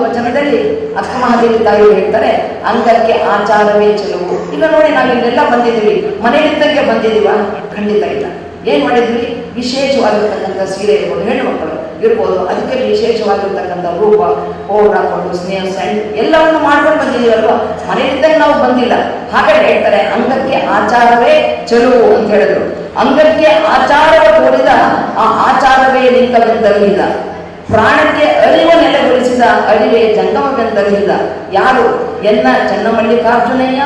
Speaker 1: ವಚನದಲ್ಲಿ ಅಕ್ಕಮಹಾದೇವಿ ತಾಯಿ ಹೇಳ್ತಾರೆ, ಅಂಗಕ್ಕೆ ಆಚಾರವೇ ಚೆಲುವು. ಈಗ ನೋಡಿ, ನಾವಿಲ್ಲೆಲ್ಲ ಬಂದಿದ್ದೀವಿ, ಮನೆಯಲ್ಲಿದ್ದಂಗೆ ಬಂದಿದ್ದೀವ? ಖಂಡಿತ ಇಲ್ಲ. ಏನ್ ಮಾಡಿದ್ವಿ, ವಿಶೇಷವಾಗಿರ್ತಕ್ಕಂಥ ಸೀರೆ ಇರ್ಬೋದು, ಹೆಣ್ಣು ಮಕ್ಕಳು ಇರ್ಬೋದು, ಅದಕ್ಕೆ ವಿಶೇಷವಾಗಿರ್ತಕ್ಕಂಥ ರೂಪ, ಪೌಡರ್ ಹಾಕೊಂಡು, ಸ್ನೇಹ ಸೆಂಟ್ ಎಲ್ಲವನ್ನು ಮಾಡ್ಕೊಂಡು ಬಂದಿದ್ದೀವಲ್ವಾ, ಮನೆಯಲ್ಲಿದ್ದಂಗೆ ನಾವು ಬಂದಿಲ್ಲ. ಹಾಗೆ ಹೇಳ್ತಾರೆ, ಅಂಗಕ್ಕೆ ಆಚಾರವೇ ಚೆಲುವು ಅಂತ ಹೇಳಿದ್ರು. ಅಂಗಕ್ಕೆ ಆಚಾರವ ತೋರಿದ ಆ ಆಚಾರವೇ ಲಿಂಗವೆಂದರಿಲ್ಲ, ಪ್ರಾಣಕ್ಕೆ ಅರಿವ ನೆಲೆಗೊಳಿಸಿದ ಅರಿವೇ ಜಂಗಮವೆಂದರಿಲ್ಲ. ಯಾರು ಎನ್ನ ಚನ್ನಮಲ್ಲಿಕಾರ್ಜುನಯ್ಯ,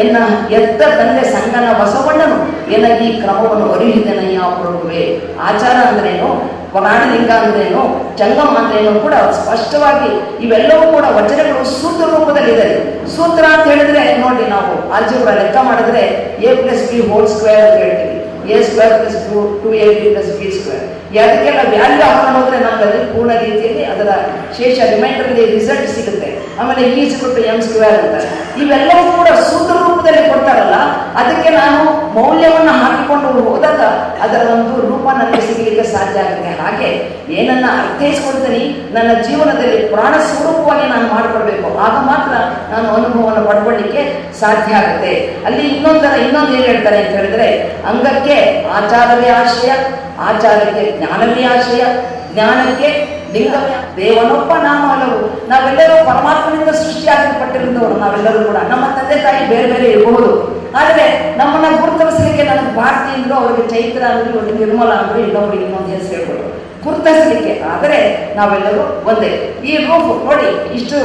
Speaker 1: ಎನ್ನ ಎತ್ತ ತಂದೆ ಸಂಗನ ಬಸವಣ್ಣನು, ಎನ್ನ ಈ ಕ್ರಮವನ್ನು ಅರಿಹಿದನಯ್ಯ ಪ್ರಭುವೆ. ಆಚಾರ ಅಂದ್ರೇನು, ಪ್ರಾಣಲಿಂಗ ಅಂದ್ರೇನು, ಜಂಗಮ ಅಂದ್ರೇನು ಕೂಡ ಸ್ಪಷ್ಟವಾಗಿ ಇವೆಲ್ಲವೂ ಕೂಡ ವಚನಗಳು ಸೂತ್ರ ರೂಪದಲ್ಲಿದೆ. ಸೂತ್ರ ಅಂತ ಹೇಳಿದ್ರೆ ನೋಡಿ, ನಾವು ಆಲ್ಜಿಬ್ರಾ ಲೆಕ್ಕ ಮಾಡಿದ್ರೆ a+b² ಅಂತ ಹೇಳ್ತೀವಿ. a² + 2ab + b². ಅದಕ್ಕೆಲ್ಲ ವ್ಯಾಲ್ಯೂ ಹಾಕೊಂಡು ಹೋದ್ರೆ ನಮ್ಮಲ್ಲಿ ಪೂರ್ಣ ರೀತಿಯಲ್ಲಿ ಅದರ ಶೇಷ ರಿಮೈಂಡರ್ ರಿಸಲ್ಟ್ ಸಿಗುತ್ತೆ. ಆಮೇಲೆ e⁻m² ಅಂತ ಇವೆಲ್ಲವೂ ಕೂಡ ಸೂತ್ರ ರೂಪದಲ್ಲಿ ಕೊಡ್ತಾರಲ್ಲ, ಅದಕ್ಕೆ ನಾನು ಮೌಲ್ಯವನ್ನು ಹಾಕಿಕೊಂಡು ಹೋದಾಗ ಅದರ ಒಂದು ರೂಪ ನನಗೆ ಸಿಗಲಿಕ್ಕೆ ಸಾಧ್ಯ ಆಗುತ್ತೆ. ಹಾಗೆ ಏನನ್ನ ಅರ್ಥೈಸ್ಕೊಳ್ತೀನಿ, ನನ್ನ ಜೀವನದಲ್ಲಿ ಪ್ರಾಣ ಸ್ವರೂಪವಾಗಿ ನಾನು ಮಾಡಿಕೊಡ್ಬೇಕು, ಆಗ ಮಾತ್ರ ನಾನು ಅನುಭವವನ್ನು ಪಡ್ಕೊಳ್ಳಿಕ್ಕೆ ಸಾಧ್ಯ ಆಗುತ್ತೆ. ಅಲ್ಲಿ ಇನ್ನೊಂದು ಏನ್ ಹೇಳ್ತಾರೆ ಅಂತ ಹೇಳಿದ್ರೆ, ಅಂಗಕ್ಕೆ ಆಚಾರವೇ ಆಶ್ರಯ, ಆಚಾರಕ್ಕೆ ಜ್ಞಾನವೇ ಆಶ್ರಯ, ಜ್ಞಾನಕ್ಕೆ ಲಿಂಗ ದೇವನೊಬ್ಬ ನಾಮ ಹಲವು. ನಾವೆಲ್ಲರೂ ಪರಮಾತ್ಮನಿಂದ ಸೃಷ್ಟಿಯಾಗಲ್ಪಟ್ಟಿರುತ್ತವರು. ನಾವೆಲ್ಲರೂ ಕೂಡ ನಮ್ಮ ತಂದೆ ತಾಯಿ ಬೇರೆ ಬೇರೆ ಇರಬಹುದು, ಆದರೆ ನಮ್ಮನ್ನ ಗುರುತಿಸಲಿಕ್ಕೆ ನನಗೆ ಭಾರತಿ ಅಂದ್ರು, ಅವರಿಗೆ ಚೈತ್ರ ಅಂದ್ರು, ಅವರಿಗೆ ನಿರ್ಮಲ ಅಂದ್ರು, ಇನ್ನೊಬ್ರಿಗೆ ಇನ್ನೊಂದು ಹೆಸರು ಹೇಳ್ಬೋದು ಗುರುತಿಸಲಿಕ್ಕೆ. ಆದರೆ ನಾವೆಲ್ಲರೂ ಒಂದೇ. ಈ ರೂಪು ನೋಡಿ, ಇಷ್ಟು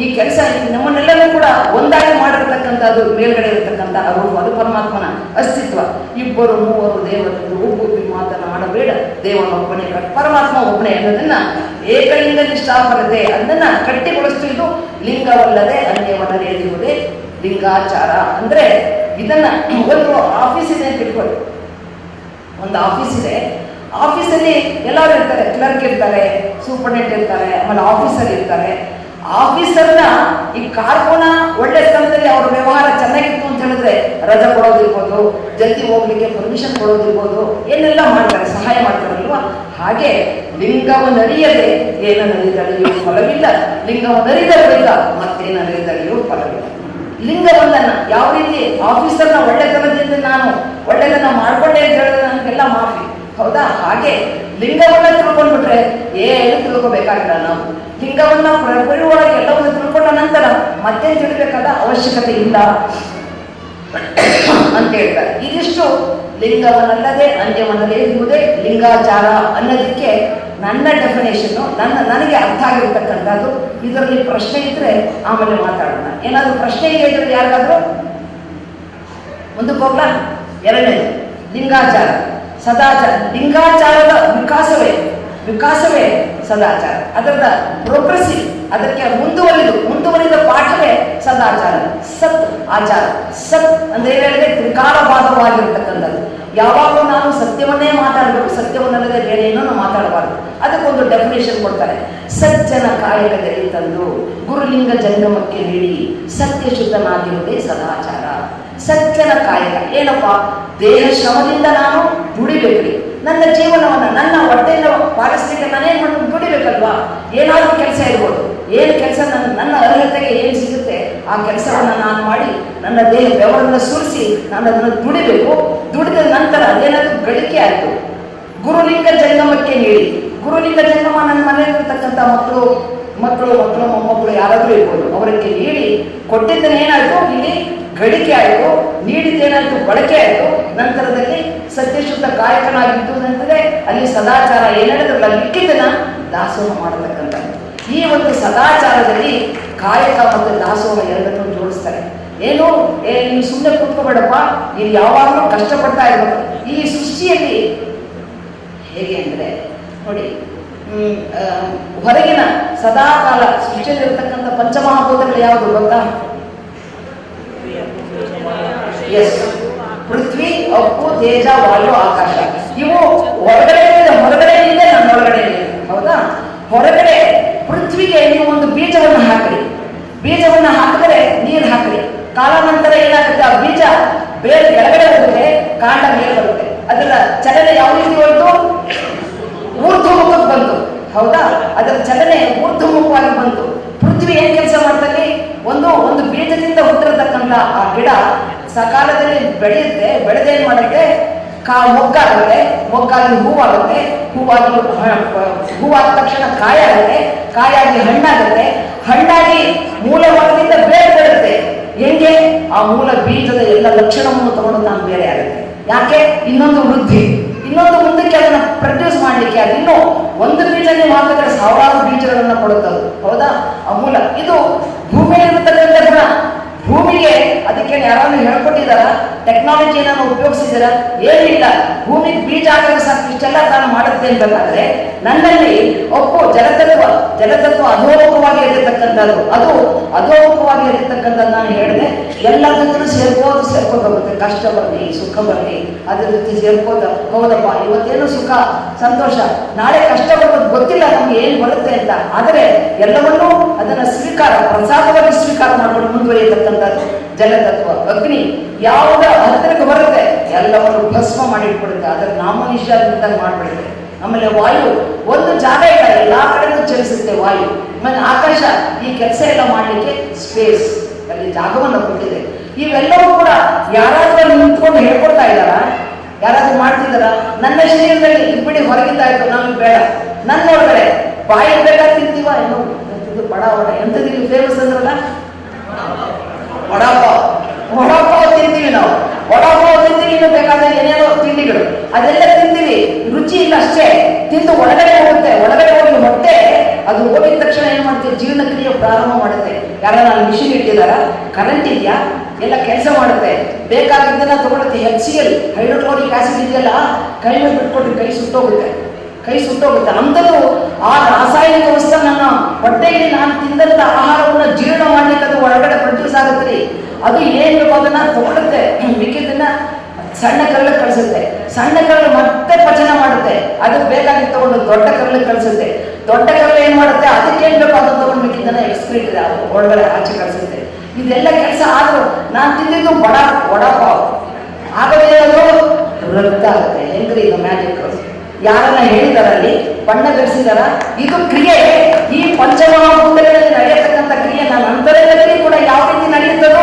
Speaker 1: ಈ ಕೆಲಸ ನಮ್ಮನ್ನೆಲ್ಲರೂ ಕೂಡ ಒಂದಾಗಿ ಮಾಡಿರ್ತಕ್ಕಂಥದ್ದು ಮೇಲ್ಗಡೆ ಇರತಕ್ಕಂಥ ರೂಪು, ಅದು ಪರಮಾತ್ಮನ ಅಸ್ತಿತ್ವ. ಇಬ್ಬರು ಮೂವರು ದೇವರನ್ನು ಒಬ್ಬೊಬ್ಬಿ ಮಾತನಾಡಬೇಡ, ದೇವನೊಬ್ಬನೇ ಪರಮಾತ್ಮ ಒಬ್ಬನೇ ಅನ್ನೋದನ್ನ ಏಕಲಿಂಗ ನಿಷ್ಠಾಪರತೆ ಅದನ್ನ ಗಟ್ಟಿಗೊಳಿಸ್ತು. ಇದು ಲಿಂಗವಲ್ಲದೆ ಅನ್ಯವನ್ನರಿಯುವುದೇ ಲಿಂಗಾಚಾರ. ಅಂದ್ರೆ ಇದನ್ನ ಒಂದು ಆಫೀಸ್ ಇದೆ ಅಂತ ಇಟ್ಕೊಳ್ಳಿ, ಒಂದು ಆಫೀಸ್ ಇದೆ, ಆಫೀಸಲ್ಲಿ ಎಲ್ಲರೂ ಇರ್ತಾರೆ, ಕ್ಲರ್ಕ್ ಇರ್ತಾರೆ, ಸೂಪರ್ಡೆಂಟ್ ಇರ್ತಾರೆ, ಆಮೇಲೆ ಆಫೀಸರ್ ಇರ್ತಾರೆ. ಆಫೀಸರ್ನ ಈ ಕಾರ್ಕೋನ ಒಳ್ಳೆ ಸ್ಥಳದಲ್ಲಿ ಅವ್ರ ವ್ಯವಹಾರ ಚೆನ್ನಾಗಿತ್ತು ಅಂತ ಹೇಳಿದ್ರೆ ರಜೆ ಕೊಡೋದಿರ್ಬೋದು, ಜಲ್ದಿ ಹೋಗ್ಲಿಕ್ಕೆ ಪರ್ಮಿಷನ್ ಕೊಡೋದಿರ್ಬೋದು, ಏನೆಲ್ಲ ಮಾಡ್ತಾರೆ, ಸಹಾಯ ಮಾಡ್ತಾರಲ್ವಾ. ಹಾಗೆ ಲಿಂಗವನ್ನರಿಯದೆ ಏನನ್ನರಿದಳೆಯೂ ಫಲವಿಲ್ಲ, ಲಿಂಗವನ್ನರಿದ ಬಳಿಕ ಮತ್ತೇನರಿದಳೆಯೂ ಫಲವಿಲ್ಲ. ಲಿಂಗವೊಂದನ್ನ ಯಾವ ರೀತಿ ಆಫೀಸರ್ನ ಒಳ್ಳೆತನದಿಂದ ನಾನು ಒಳ್ಳೆದನ್ನ ಮಾಡ್ಕೊಂಡೆ ಅಂತ ಹೇಳಿದ್ರೆ ನನಗೆಲ್ಲ ಮಾಫಿ, ಹೌದಾ? ಹಾಗೆ ಲಿಂಗವನ್ನ ತಿಳ್ಕೊಂಡ್ಬಿಟ್ರೆ ಏನು ತಿಳ್ಕೊಬೇಕಾಗಿಲ್ಲ. ನಾವು ಲಿಂಗವನ್ನ ಪ್ರಭುವಾಗಿ ಎಲ್ಲವನ್ನು ತಿಳ್ಕೊಂಡ ನಂತರ ಮತ್ತೆ ತಿಳ್ಬೇಕಾದ ಅವಶ್ಯಕತೆ ಇಲ್ಲ ಅಂತ ಹೇಳ್ತಾರೆ. ಇದಿಷ್ಟು ಲಿಂಗವನ್ನಲ್ಲದೆ ಅಂತ್ಯವನ್ನದೇ ಇರುವುದೇ ಲಿಂಗಾಚಾರ ಅನ್ನೋದಕ್ಕೆ ನನ್ನ ಡೆಫಿನೇಷನ್ನು, ನನಗೆ ಅರ್ಥ ಆಗಿರ್ತಕ್ಕಂಥದ್ದು. ಇದರಲ್ಲಿ ಪ್ರಶ್ನೆ ಇದ್ರೆ ಆಮೇಲೆ ಮಾತಾಡೋಣ. ಏನಾದರೂ ಪ್ರಶ್ನೆ ಇದೆ ಇದ್ರೆ ಯಾರಿಗಾದ್ರೂ ಮುಂದಕ್ಕೆ ಹೋಗ್ಲಾ? ಎರಡನೇದು ಲಿಂಗಾಚಾರ, ಸದಾಚಾರ. ಲಿಂಗಾಚಾರದ ವಿಕಾಸವೇ ಸದಾಚಾರ, ಅದರದ ಪ್ರೋಗ್ರೆಸಿವ್, ಅದಕ್ಕೆ ಮುಂದುವರಿದ ಪಾಠವೇ ಸದಾಚಾರ. ಸತ್ ಆಚಾರ. ಸತ್ ಅಂದ್ರೆ ಹೇಳಿದ್ರೆ ತ್ರಿಕಾಲವಾದವಾಗಿರ್ತಕ್ಕಂಥದ್ದು. ಯಾವಾಗಲೂ ನಾನು ಸತ್ಯವನ್ನೇ ಮಾತಾಡಬೇಕು, ಸತ್ಯವನ್ನಲ್ಲದೆ ಬೇರೆ ಏನೋ ಮಾತಾಡಬಾರ್ದು. ಅದಕ್ಕೊಂದು ಡೆಫಿನೇಷನ್ ಕೊಡ್ತಾರೆ. ಸಜ್ಜನ ಕಾಯಕದಲ್ಲಿ ತಂದು ಗುರುಲಿಂಗ ಜಂಗಮಕ್ಕೆ ನೀಡಿ ಸತ್ಯ ಶುದ್ಧನಾಗಿರುವುದೇ ಸದಾಚಾರ. ಸಜ್ಜನ ಕಾಯಕ ಏನಪ್ಪ? ದೇಹ ಶ್ರಮದಿಂದ ನಾನು ದುಡಿಬೇಕ್ರಿ. ನನ್ನ ಜೀವನವನ್ನು, ನನ್ನ ಹೊಟ್ಟೆಯನ್ನು ಪಾಲಿಸ್ಲಿಕ್ಕೆ ನಾನೇನ್ ಮಾಡಿ ದುಡಿಬೇಕಲ್ವಾ? ಏನಾದ್ರೂ ಕೆಲಸ ಇರ್ಬೋದು, ಏನು ಕೆಲಸ ನನ್ನ ಅರ್ಹತೆಗೆ ಏನು ಸಿಗುತ್ತೆ ಆ ಕೆಲಸವನ್ನು ನಾನು ಮಾಡಿ ನನ್ನ ದೇಹ ಬೆವರನ್ನು ಸುರಿಸಿ ನಾನು ಅದನ್ನು ದುಡಿಬೇಕು. ದುಡಿದ ನಂತರ ಅದೇನಾದ್ರೂ ಗಳಿಕೆ ಆಯಿತು, ಗುರುಲಿಂಗ ಜಂಗಮಕ್ಕೆ ನೀಡಿ. ಗುರುಲಿಂಗ ಜಂಗಮ ನನ್ನ ಮನೆಯಲ್ಲಿರ್ತಕ್ಕಂಥ ಮಕ್ಕಳು ಮೊಮ್ಮಕ್ಕಳು ಯಾರಾದ್ರೂ ಇರ್ಬೋದು, ಅವರಿಗೆ ನೀಡಿ ಕೊಟ್ಟಿದ್ದನ್ನ ಏನಾಯ್ತು, ಇಲ್ಲಿ ಗಳಿಕೆ ಆಯಿತು, ನೀಡಿದ್ದೇನಾಯ್ತು, ಬಳಕೆ ಆಯಿತು. ನಂತರದಲ್ಲಿ ಸತ್ಯಶುದ್ಧ ಕಾಯಕನಾಗಿದ್ದು ನಂತರ ಅಲ್ಲಿ ಸದಾಚಾರ ಏನೇಳಿದ್ರಲ್ಲ ಲಿಕ್ಕಿದ್ದನ್ನ ದಾಸೋಹ ಮಾಡತಕ್ಕಂಥದ್ದು. ಈ ಒಂದು ಸದಾಚಾರದಲ್ಲಿ ಕಾಯಕ ಮತ್ತು ದಾಸೋಹ ಎರಡನ್ನೂ ಜೋಡಿಸ್ತಾರೆ. ಏನು ನೀವು ಸುಮ್ಮನೆ ಕೂತ್ಕೋಬೇಡಪ್ಪ, ನೀವು ಯಾವಾಗಲೂ ಕಷ್ಟಪಡ್ತಾ ಇರ್ಬೇಕು. ಈ ಸೃಷ್ಟಿಯಲ್ಲಿ ಹೇಗೆ ಅಂದರೆ ನೋಡಿ, ಹೊರಗಿನ ಸದಾಕಾಲ ಸೃಷ್ಟಿಯಲ್ಲಿರ್ತಕ್ಕಂಥ ಪಂಚಮಹಾಭೂತಗಳು ಯಾವುದು ಗೊತ್ತಾ? ಎಸ್, ಪೃಥ್ವಿ, ಅಪ್ಪು, ತೇಜ, ವಾಯು, ಆಕಾಶ. ಇವು ಹೊರಗಡೆ ನನ್ನೊಳಗಡೆ ಇದೆ, ಹೌದಾ? ಹೊರಗಡೆ ಪೃಥ್ವಿಗೆ ನೀವು ಒಂದು ಬೀಜವನ್ನು ಹಾಕಿರಿ, ಬೀಜವನ್ನು ಹಾಕಿದ್ರೆ ನೀರು ಹಾಕಿರಿ, ಕಾಲಾನಂತರ ಏನಾಗುತ್ತೆ, ಆ ಬೀಜ ಬೇರೆ ಕೆಳಗಡೆ ಹೋಗುತ್ತೆ, ಕಾಂಡ ಮೇಲೆ ಬರುತ್ತೆ. ಅದರ ಚಲನೆ ಯಾವ ರೀತಿ ಹೋಯ್ತು? ಊರ್ಧ್ವಮುಖಕ್ಕೆ ಬಂತು, ಹೌದಾ? ಅದರ ಚಲನೆ ಊರ್ಧ್ವಮುಖವಾಗಿ ಬಂತು. ಪೃಥ್ವಿ ಏನ್ ಕೆಲಸ ಮಾಡ್ತಾರೆ? ಒಂದು ಬೀಜದಿಂದ ಹುಟ್ಟಿರತಕ್ಕಂಥ ಆ ಗಿಡ ಸಕಾಲದಲ್ಲಿ ಬೆಳೆಯುತ್ತೆ, ಬೆಳೆದೇನ್ ಮಾಡುತ್ತೆ? ಮೊಗ್ಗಾಗುತ್ತೆ, ಮೊಗ್ಗಾಗಿ ಹೂವಾಗುತ್ತೆ, ಹೂವಾದ ತಕ್ಷಣ ಕಾಯಾಗುತ್ತೆ, ಕಾಯಾಗಿ ಹಣ್ಣಾಗುತ್ತೆ, ಹಣ್ಣಾಗಿ ಮೂಲವಾಗಿಂದ ಬೇರೆ ಬರುತ್ತೆ. ಹೆಂಗೆ? ಆ ಮೂಲ ಬೀಜದ ಎಲ್ಲ ಲಕ್ಷಣವನ್ನು ತಗೊಂಡು ನಾನು ಬೇರೆ ಆಗುತ್ತೆ. ಯಾಕೆ? ಇನ್ನೊಂದು ವೃದ್ಧಿ, ಇನ್ನೊಂದು ಮುಂದಕ್ಕೆ ಅದನ್ನ ಪ್ರೊಡ್ಯೂಸ್ ಮಾಡ್ಲಿಕ್ಕೆ. ಅದಿನ್ನೂ ಒಂದು ಬೀಜ ನೀವು ಹಾಕಿದ್ರೆ ಸಾವಿರಾರು ಬೀಜಗಳನ್ನ ಕೊಡುತ್ತದು, ಹೌದಾ? ಆ ಮೂಲ ಇದು ಭೂಮಿಯಲ್ಲಿರ್ತಕ್ಕಂಥ ಗುಣ. ಭೂಮಿಗೆ ಅದಕ್ಕೆ ಯಾರಾದ್ರೂ ಹೇಳ್ಕೊಟ್ಟಿದಾರ? ಟೆಕ್ನಾಲಜಿ ಏನಾದ್ರು ಉಪಯೋಗಿಸಿದಾರ? ಏನಿಲ್ಲ. ಭೂಮಿಗೆ ಬೀಜ ಹಾಕಿದ್ರೆ ಸಾಕು ಇಷ್ಟೆಲ್ಲ ತಾನು ಮಾಡುತ್ತೆ ಅನ್ಬೇಕಾದ್ರೆ ನನ್ನಲ್ಲಿ ಒಪ್ಪು ಜಲತತ್ವ ಅಧೋಮುಖವಾಗಿ ಇರತಕ್ಕಂಥದ್ದು, ಅದು ಅಧೋಮುಖವಾಗಿ ಇರತಕ್ಕಂಥದ್ದು ನಾನು ಹೇಳಿದೆ. ಎಲ್ಲದಕ್ಕೂ ಸೇರ್ಕೋಗುತ್ತೆ. ಕಷ್ಟ ಬರಲಿ, ಸುಖ ಬರಲಿ, ಅದ್ರ ಜೊತೆ ಸೇರ್ಕೋತ ಹೌದಪ್ಪ ಇವತ್ತೇನು ಸುಖ ಸಂತೋಷ, ನಾಳೆ ಕಷ್ಟ ಬರೋದು ಗೊತ್ತಿಲ್ಲ ನಮ್ಗೆ ಏನ್ ಬರುತ್ತೆ ಅಂತ. ಆದರೆ ಎಲ್ಲವನ್ನೂ ಅದನ್ನ ಪ್ರಸಾದವಾಗಿ ಸ್ವೀಕಾರ ಮಾಡ್ಕೊಂಡು ಮುಂದುವರಿಯತಕ್ಕಂಥದ್ದು ಜಲತತ್ವ. ಅಗ್ನಿ ಯಾವುದ ಹತ್ತಿರಕ್ಕೆ ಬರುತ್ತೆ ಎಲ್ಲವನ್ನು ಭಸ್ಮ ಮಾಡಿಟ್ಬಿಡುತ್ತೆ, ಅದರ ನಾಮನಿಷ್ಠ ಮಾಡ್ಬಿಡುತ್ತೆ. ಆಮೇಲೆ ವಾಯು ಒಂದು ಜಾಗ ಇಲ್ಲ, ಎಲ್ಲಾ ಕಡೆನೂ ಚಲಿಸುತ್ತೆ ವಾಯು. ಆಮೇಲೆ ಆಕಾಶ ಈ ಕೆಲಸ ಎಲ್ಲ ಮಾಡ್ಲಿಕ್ಕೆ ಸ್ಪೇಸ್ ಅಲ್ಲಿ ಜಾಗವನ್ನು ಕೊಟ್ಟಿದೆ. ಇವೆಲ್ಲವೂ ಕೂಡ ಯಾರಾದ್ರೂ ನಿಂತ್ಕೊಂಡು ಹೇಳ್ಕೊಡ್ತಾ ಇದ್ದಾರ? ಯಾರಾದ್ರೂ ಮಾಡ್ತಿದ್ದಾರ? ನನ್ನ ಶರೀರದಲ್ಲಿ ಇಬ್ಬಡಿ ಹೊರಗಿದ್ದಾಯ್ತು, ನಮ್ಗೆ ಬೇಡ. ನನ್ನೊಳಗಡೆ ಬಾಯಿ ಬೇಕಾದ್ರೆ ತಿಂತೀವ ಏನೋ ಬಡ ವಡ ಎಂಥದಿಲ್ಲ ಫೇಮಸ್ ಅಂದ್ರಲ್ಲ ವಡಾಪಾವ್. ವಡಾಪಾವ್ ತಿಂತೀವಿ ನಾವು, ವಡಾಪಾವ್ ತಿಂತೀವಿ. ಇನ್ನು ಬೇಕಾದ್ರೆ ಏನೇನೋ ತಿಂಡಿಗಳು ಅದೆಲ್ಲ ತಿಂತೀವಿ, ರುಚಿ ಇಲ್ಲ ಅಷ್ಟೇ. ತಿಂದು ಒಳಗಡೆ ಹೋಗುತ್ತೆ, ಒಳಗಡೆ ಹೋಗಿ ಹೊಟ್ಟೆ ಅದು ಹೋಗಿದ ತಕ್ಷಣ ಏನ್ ಮಾಡ್ತೀವಿ, ಜೀರ್ಣಕ್ರಿಯೆ ಪ್ರಾರಂಭ ಮಾಡುತ್ತೆ. ಯಾರ ನಾನು ಮಿಷಿನ್ ಇಟ್ಟಿದಾರ, ಕರೆಂಟ್ ಇದೆಯಾ, ಎಲ್ಲ ಕೆಲಸ ಮಾಡುತ್ತೆ. ಬೇಕಾಗಿದ್ದನ್ನ ತಗೊಳುತ್ತೆ. HCl ಹೈಡ್ರೋಕ್ಲೋರಿಕ್ ಆಸಿಡ್ ಇದೆಯಲ್ಲ, ಕೈ ಮೇಲೆ ಬಿಟ್ಕೊಟ್ಟು ಕೈ ಸುಟ್ಟೋಗುತ್ತೆ, ಕೈ ಸುಟ್ಟೋಗುತ್ತೆ. ಅಂಥದ್ದು ಆ ರಾಸಾಯನಿಕ ವಸ್ತು ನನ್ನ ಹೊಟ್ಟೆಯಲ್ಲಿ ನಾನು ತಿಂದಂತ ಆಹಾರವನ್ನು ಜೀರ್ಣ ಮಾಡ್ಲಿಕ್ಕೆ ಅದು ಒಳಗಡೆ ಪ್ರೊಡ್ಯೂಸ್ ಆಗುತ್ತೆ. ಅದು ಏನ್ ಬೇಕು ಅದನ್ನ ತಗೊಳುತ್ತೆ, ಮಿಕ್ಕಿದ್ದನ್ನ ಸಣ್ಣ ಕರಳಿಗೆ ಕಳಿಸುತ್ತೆ. ಸಣ್ಣ ಕರಳು ಮತ್ತೆ ಪಚನ ಮಾಡುತ್ತೆ, ಅದಕ್ಕೆ ಬೇಕಾಗಿ ತಗೊಂಡು ದೊಡ್ಡ ಕರಳಿಗೆ ಕಳಿಸುತ್ತೆ. ದೊಡ್ಡ ಕರಳು ಏನ್ ಮಾಡುತ್ತೆ, ಅದಕ್ಕೆ ಏನ್ ಬೇಕು ಅದನ್ನ ತಗೊಂಡು ಮಿಕ್ಕಿದ್ದನ್ನ ಎಕ್ಸ್ಕ್ರೀಟ್ ಒಳಗಡೆ ಆಚೆ ಕಳಿಸುತ್ತೆ. ಇದೆಲ್ಲ ಕೆಲಸ ಆದ್ರೂ ನಾನು ತಿಂದಿದ್ದು ವಡಾಪಾವ್ ಆಗದೇ ಅದು ರಕ್ತ ಆಗುತ್ತೆ. ಹೆಂಗ್ರಿ ಇದು ಮ್ಯಾಜಿಕ್? ಯಾರನ್ನ ಹೇಳಿದಾರಲ್ಲಿ ಬಣ್ಣ ಬೆರೆಸಿದಾರ? ಇದು ಕ್ರಿಯೆ, ಈ ಪಂಚಮಹಾಭೂತಗಳಲ್ಲಿ ನಡೆಯತಕ್ಕಂಥ ಕ್ರಿಯೆ ನನ್ನ ಅಂತರದಲ್ಲಿ ಕೂಡ ಯಾವ ರೀತಿ ನಡೆಯುತ್ತದೋ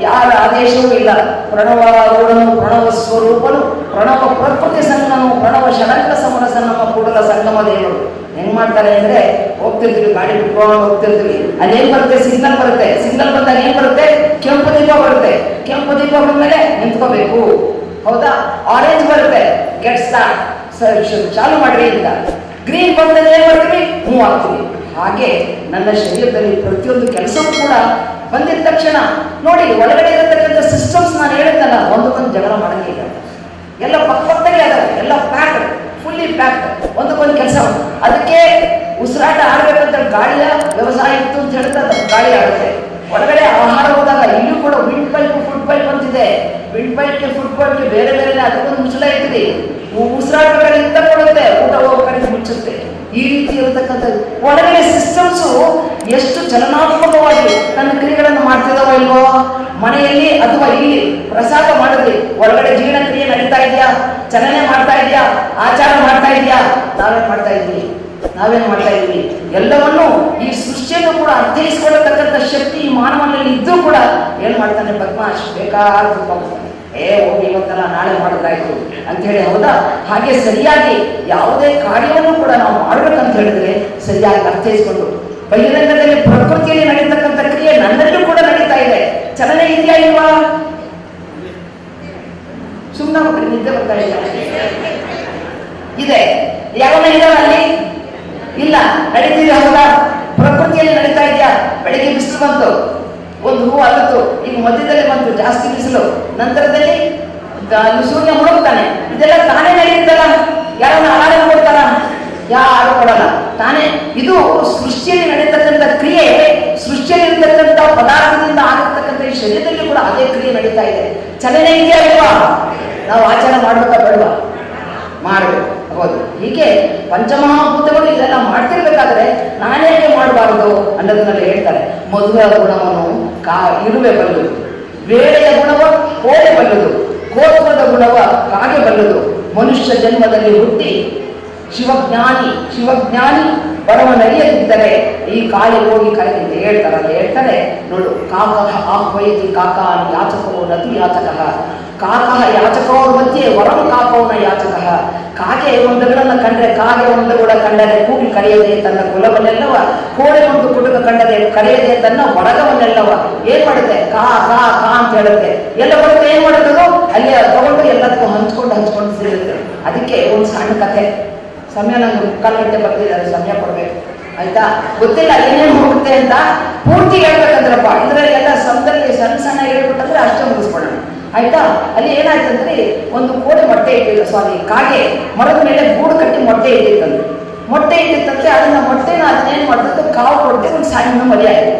Speaker 1: ಯಾರ ಆದೇಶವೂ ಇಲ್ಲ. ಪ್ರಣವ ಗೂಢನು, ಪ್ರಣವ ಸ್ವರೂಪನು, ಪ್ರಣವ ಪ್ರಕೃತಿ ಸಂಗನು, ಪ್ರಣವ ಷಡಂಗ ಸಮರಸ ನಮ್ಮ ಕೂಡಲ ಸಂಗಮ ದೇವರು. ಹೆಂಗ್ ಮಾಡ್ತಾರೆ ಅಂದ್ರೆ, ಹೋಗ್ತಿರ್ತೀವಿ ಗಾಡಿ ಬಿಟ್ಕೊಂಡು ಹೋಗ್ತಿರ್ತೀವಿ, ಅಲ್ಲೇನ್ ಬರುತ್ತೆ, ಸಿಗ್ನಲ್ ಬರುತ್ತೆ. ಸಿಗ್ನಲ್ ಬಂದಾಗ ಏನ್ ಬರುತ್ತೆ, ಕೆಂಪು ದೀಪ ಬರುತ್ತೆ. ಕೆಂಪು ದೀಪ ಬಂದ್ಮೇಲೆ ನಿಂತ್ಕೋಬೇಕು, ಹೌದಾ? ಆರೆಂಜ್ ಬರುತ್ತೆ, ಗೆಟ್ ಸ್ಟಾರ್ಟ್, ಚಾಲು ಮಾಡ್ರಿ ಅಂತ. ಗ್ರೀನ್ ಬಂದಾಗ ಏನ್ ಮಾಡ್ತೀವಿ, ಮೂವ್ ಆಗ್ತೀವಿ. ಹಾಗೆ ನನ್ನ ಶರೀರದಲ್ಲಿ ಪ್ರತಿಯೊಂದು ಕೆಲಸವೂ ಕೂಡ ಬಂದಿದ ತಕ್ಷಣ ನೋಡಿ, ಒಳಗಡೆ ಇರತಕ್ಕಂಥ ಸಿಸ್ಟಮ್ಸ್ ನಾನು ಹೇಳಿದ್ದಲ್ಲ, ಒಂದಕ್ಕೊಂದು ಜಗಳ ಮಾಡಂಗಿಲ್ಲ. ಎಲ್ಲ ಪಕ್ಕಪಕ್ಕಗೆ ಅದಾವೆ, ಎಲ್ಲ ಪ್ಯಾಕ್ಡ್, ಫುಲ್ಲಿ ಪ್ಯಾಕ್ಡ್, ಒಂದಕ್ಕೊಂದು ಕೆಲಸ. ಅದಕ್ಕೆ ಉಸಿರಾಟ ಆಡ್ಬೇಕಂತ ಗಾಳಿಯ ವ್ಯವಸಾಯ ಇತ್ತು ಅಂತ ಹೇಳ್ತಾರೆ, ಗಾಳಿ ಆಡುತ್ತೆ. ಒಳಗಡೆ ಆಹಾರ ಹೋದಾಗ ಇಲ್ಲೂ ಕೂಡ ವಿಂಡ್ ಪೈಪ್, ಫುಡ್ ಪೈಪ್ ಅಂತಿದೆ. ವಿಂಡ್ ಪೈಪ್ಗೆ, ಫುಡ್ ಪೈಪ್ಗೆ ಬೇರೆ ಬೇರೆ ಅದಕ್ಕೊಂದು ಮುಚ್ಚಲ ಇರ್ತೀವಿ. ಉಸಿರಾಟ ಕಡೆ ಇತ್ತ ಕೊಡುತ್ತೆ, ಊಟ ಹೋಗೋ ಕಡೆ ಮುಚ್ಚುತ್ತೆ. ಈ ರೀತಿ ಇರತಕ್ಕಂಥ ಒಳಗಡೆ ಸಿಸ್ಟಮ್ಸು ಎಷ್ಟು ಚಲನಾತ್ಮಕವಾಗಿ ತನ್ನ ಕ್ರಿಯೆಗಳನ್ನು ಮಾಡ್ತಿದಾವ ಇಲ್ವೋ? ಮನೆಯಲ್ಲಿ ಅಥವಾ ಇಲ್ಲಿ ಪ್ರಸಾದ ಮಾಡಿದ್ವಿ, ಒಳಗಡೆ ಜೀರ್ಣಕ್ರಿಯೆ ನಡೀತಾ ಇದೆಯಾ, ಚಲನೆ ಮಾಡ್ತಾ ಇದೆಯಾ, ಆಚಾರ ಮಾಡ್ತಾ ಇದೆಯಾ? ನಾವೇನ್ ಮಾಡ್ತಾ ಇದ್ವಿ? ಎಲ್ಲವನ್ನೂ ಈ ಸೃಷ್ಟಿಯನ್ನು ಕೂಡ ಅರ್ಥೈಸಿಕೊಳ್ಳತಕ್ಕಂಥ ಶಕ್ತಿ ಈ ಮಾನವನಲ್ಲಿ ಇದ್ದು ಕೂಡ ಏನ್ ಮಾಡ್ತಾನೆ ಬದ್ಮಾಶ್, ಬೇಕಾದ ಹೋಗಿ ಇವತ್ತಲ್ಲ ನಾಳೆ ಮಾಡಿದ್ರಾಯ್ತು ಅಂತ ಹೇಳಿ, ಹೌದಾ? ಹಾಗೆ ಸರಿಯಾಗಿ ಯಾವುದೇ ಕಾರ್ಯವನ್ನು ಕೂಡ ನಾವು ಮಾಡ್ಬೇಕಂತ ಹೇಳಿದ್ರೆ ಸರಿಯಾಗಿ ಅರ್ಥೈಸಿಕೊಂಡು, ಬಹಿರಂಗದಲ್ಲಿ ಪ್ರಕೃತಿಯಲ್ಲಿ ನಡೀತಕ್ಕಂಥ ಕ್ರಿಯೆ ನನ್ನಲ್ಲೂ ಕೂಡ ನಡೀತಾ ಇದೆ. ಚಲನೆ ಇದೆಯಾ ಇಲ್ವಾ? ಸುಮ್ಮನೆ ನಿದ್ದೆ ಬರ್ತಾ ಇದೆ. ಯಾವನ ಇದಾವಲ್ಲಿ? ಇಲ್ಲ, ನಡೀತಿದೆ, ಹೌದಾ? ಪ್ರಕೃತಿಯಲ್ಲಿ ನಡೀತಾ ಇದೆಯಾ? ಬೆಳಿಗ್ಗೆ ಬಿಸಿಲು ಬಂತು, ಒಂದು ಹೂ ಅಲ್ಲತ್ತು, ಈಗ ಮಧ್ಯದಲ್ಲಿ ಬಂತು ಜಾಸ್ತಿ ಬಿಸಿಲು, ನಂತರದಲ್ಲಿ ಸೂರ್ಯ ಮುಳುಗ್ತಾನೆ. ಇದೆಲ್ಲ ತಾನೇ ನಡೆಯುತ್ತಲ್ಲ, ಯಾರನ್ನ ಆಹಾರ ಕೊಡ್ತಾರ? ಯಾರು ಕೊಡಲ್ಲ, ತಾನೇ. ಇದು ಸೃಷ್ಟಿಯಲ್ಲಿ ನಡೀತಕ್ಕಂಥ ಕ್ರಿಯೆ, ಸೃಷ್ಟಿಯಲ್ಲಿ ಇರ್ತಕ್ಕಂಥ ಪದಾರ್ಥದಿಂದ ಆಗಿರ್ತಕ್ಕಂಥ ಈ ಶರೀರದಲ್ಲಿ ಕೂಡ ಅದೇ ಕ್ರಿಯೆ ನಡೀತಾ ಇದೆ. ಚಲನೆ ಇದೆಯಾ ಇಲ್ವಾ? ನಾವು ಆಚಾರ ಮಾಡ್ಬೇಕಾ ಬೇಡವಾ? ಮಾಡಬೇಕು, ಹೌದು. ಹೀಗೆ ಪಂಚಮಹಾಭೂತಗಳು ಇದೆಲ್ಲ ಮಾಡ್ತಿರ್ಬೇಕಾದ್ರೆ ನಾನೇಕೆ ಮಾಡಬಾರದು ಅನ್ನೋದನ್ನೆಲ್ಲ ಹೇಳ್ತಾರೆ. ಮಧುರ ಗುಣವನ್ನು ಇರುವೆ ಬಲ್ಲದು, ವೇಳೆಯ ಗುಣವ ಕೋಳೆ ಬಲ್ಲದು, ಗೋತ್ರದ ಗುಣವ ಕಾಗೆ ಬಲ್ಲದು. ಮನುಷ್ಯ ಜನ್ಮದಲ್ಲಿ ಹುಟ್ಟಿ ಶಿವಜ್ಞಾನಿ ಬಡವನರಿಯದಿದ್ದರೆ ಈ ಕಾಲಿ ಹೋಗಿ ಕರೆದಿದ್ದೆ ಹೇಳ್ತಾರೆ ನೋಡು. ಕಾಕಃ ಆಹ್ವಯತಿ ಕಾಕಾನ್ ಯಾಚಕೋ ನತು ಯಾಚಕಃ. ಕಾಕಃ ಯಾಚಕವರ ಮಧ್ಯೆ ವರಂ ಕಾಕವನ ಯಾಚಕಃ. ಕಾಗೆ ಒಂದುಗಳನ್ನು ಕಂಡ್ರೆ, ಕಾಗೆ ಒಂದುಗಳ ಕಂಡರೆ ಕೂಗಿ ಕರೆಯದೆ ತನ್ನ ಕುಲವನ್ನೆಲ್ಲವ, ಕೋಳೆ ಒಂದು ಕುಟುಂಬ ಕಂಡರೆ ಕರೆಯದೆ ತನ್ನ ಹೊರಗವನ್ನೆಲ್ಲವ. ಏನ್ ಮಾಡುತ್ತೆ? ಕಾ ಕಾ ಕಾ ಅಂತ ಹೇಳುತ್ತೆ. ಎಲ್ಲ ಬರುತ್ತೆ, ಏನ್ ಮಾಡುತ್ತದೋ ಅಲ್ಲಿ ತಗೊಂಡು ಎಲ್ಲದಕ್ಕೂ ಹಂಚ್ಕೊಂಡು ಸೇರುತ್ತೆ. ಅದಕ್ಕೆ ಒಂದು ಸಣ್ಣ ಕಥೆ, ಸಮಯ ನಂಗೆ 3 ಗಂಟೆ ಬರ್ತಿದ್ದಾರೆ, ಸಮಯ ಕೊಡ್ಬೇಕು, ಆಯ್ತಾ? ಗೊತ್ತಿಲ್ಲ ಏನೇನು ಹೋಗುತ್ತೆ ಅಂತ ಪೂರ್ತಿ ಹೇಳ್ಬೇಕಂದ್ರಪ್ಪ. ಇದರಲ್ಲಿ ಎಲ್ಲ ಸಮದಲ್ಲಿ ಸಣ್ಣ ಹೇಳ್ಬಿಟ್ಟಂದ್ರೆ ಅಷ್ಟೇ ಮುಗಿಸ್ಕೊಳ್ಳೋಣ, ಆಯ್ತಾ? ಅಲ್ಲಿ ಏನಾಯ್ತಂದ್ರೆ, ಒಂದು ಕೋಡೆ ಮೊಟ್ಟೆ ಇಟ್ಟಿತ್ತು, ಕಾಗೆ ಮರದ ಮೇಲೆ ಗೂಡು ಕಟ್ಟಿ ಮೊಟ್ಟೆ ಇಟ್ಟಿತ್ತಂತೆ. ಅದನ್ನ ಮೊಟ್ಟೆನ ಅದನ್ನೇನ್ ಮಾಡ್ತದೆ, ಕಾವು ಕೊಡುತ್ತೆ, ಒಂದು ಸಣ್ಣ ಮರಿ ಆಯ್ತು.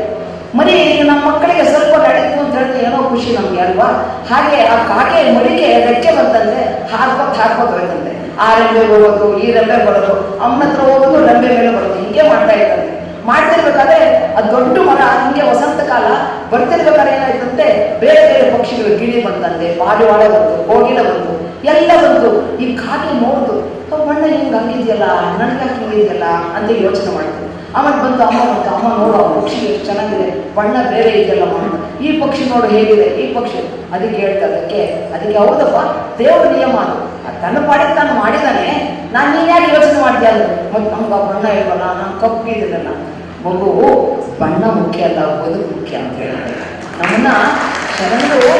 Speaker 1: ಮರಿ ನಮ್ಮ ಮಕ್ಕಳಿಗೆ ಸ್ವಲ್ಪ ನಡೀತು ಅಂತ ಹೇಳಿದ್ರೆ ಏನೋ ಖುಷಿ ನಮ್ಗೆ ಅಲ್ವಾ? ಹಾಗೆ ಆ ಕಾಗೆ ಮರಿಗೆ ರೆಕ್ಕೆ ಬಂತಂತೆ, ಹಾರ್ಕೋತ್ ಹೋಯ್ತಂತೆ. ಆ ರೆಂಬೆ ಹೋಗೋದು, ಈ ರೆಂಬೆ ಬರೋದು, ಅಮ್ಮನ ಹತ್ರ ಹೋಗೋದು, ರೆಂಬೆ ಮೇಲೆ ಬರೋದು, ಹೀಗೆ ಮಾಡ್ತಾ ಇರ್ತಂತೆ. ಮಾಡ್ತಿರ್ಬೇಕಾದ್ರೆ ಅದು ದೊಡ್ಡ ಮರ, ಹಿಂಗೆ ವಸಂತ ಕಾಲ ಬರ್ತಿರ್ಬೇಕಾದ್ರೆ ಏನಾಯ್ತಂತೆ, ಬೇರೆ ಬೇರೆ ಪಕ್ಷಿಗಳು, ಗಿಳಿ ಬಂತಂತೆ, ಪಾರಿವಾಳ ಬಂತು, ಕೋಗಿಲ ಬಂತು, ಎಲ್ಲ ಬಂತು. ಈ ಕಾಗೆ ನೋಡ್ದು, ಬಣ್ಣ ಹಿಂಗೆ ಹಂಗಿದೆಯಲ್ಲ, ನನಗೆ ಹಿಂಗಿದೆಯಲ್ಲ ಅಂತ ಯೋಚನೆ ಮಾಡ್ತು. ಆಮೇಲೆ ಬಂತು ಅಮ್ಮ ನೋಡು, ಆ ಪಕ್ಷಿ ಎಷ್ಟು ಚೆನ್ನಾಗಿದೆ, ಬಣ್ಣ ಬೇರೆ ಇದೆಯಲ್ಲ ಅಂತ. ಈ ಪಕ್ಷಿ ನೋಡು ಹೇಗಿದೆ, ಈ ಪಕ್ಷಿ. ಅದಕ್ಕೆ ಹೇಳ್ತಾ ಅದಕ್ಕೆ ಹೌದಪ್ಪ, ದೇವರ ನಿಯಮ ಅದು. ತನ್ನ ಪಾಡಿಗೆ ತಾನು ಮಾಡಿದಾನೆ, ನಾನು ನೀನ್ಯಾಕೆ ಯೋಚನೆ ಮಾಡ್ತೀಯ ಅಂದ್ರೆ ಮತ್ತು ನಮ್ಗೆ ಆ ಬಣ್ಣ ಇಲ್ವಲ್ಲ, ನಾನು ಕಪ್ಪಿದ್ದೀನಲ್ಲ. ಮಗು, ಬಣ್ಣ ಮುಖ್ಯ ಅಲ್ಲ, ಬದುಕು ಮುಖ್ಯ ಅಂತ ಹೇಳ್ತಾರೆ ನಮ್ಮನ್ನ ಶರಣರು.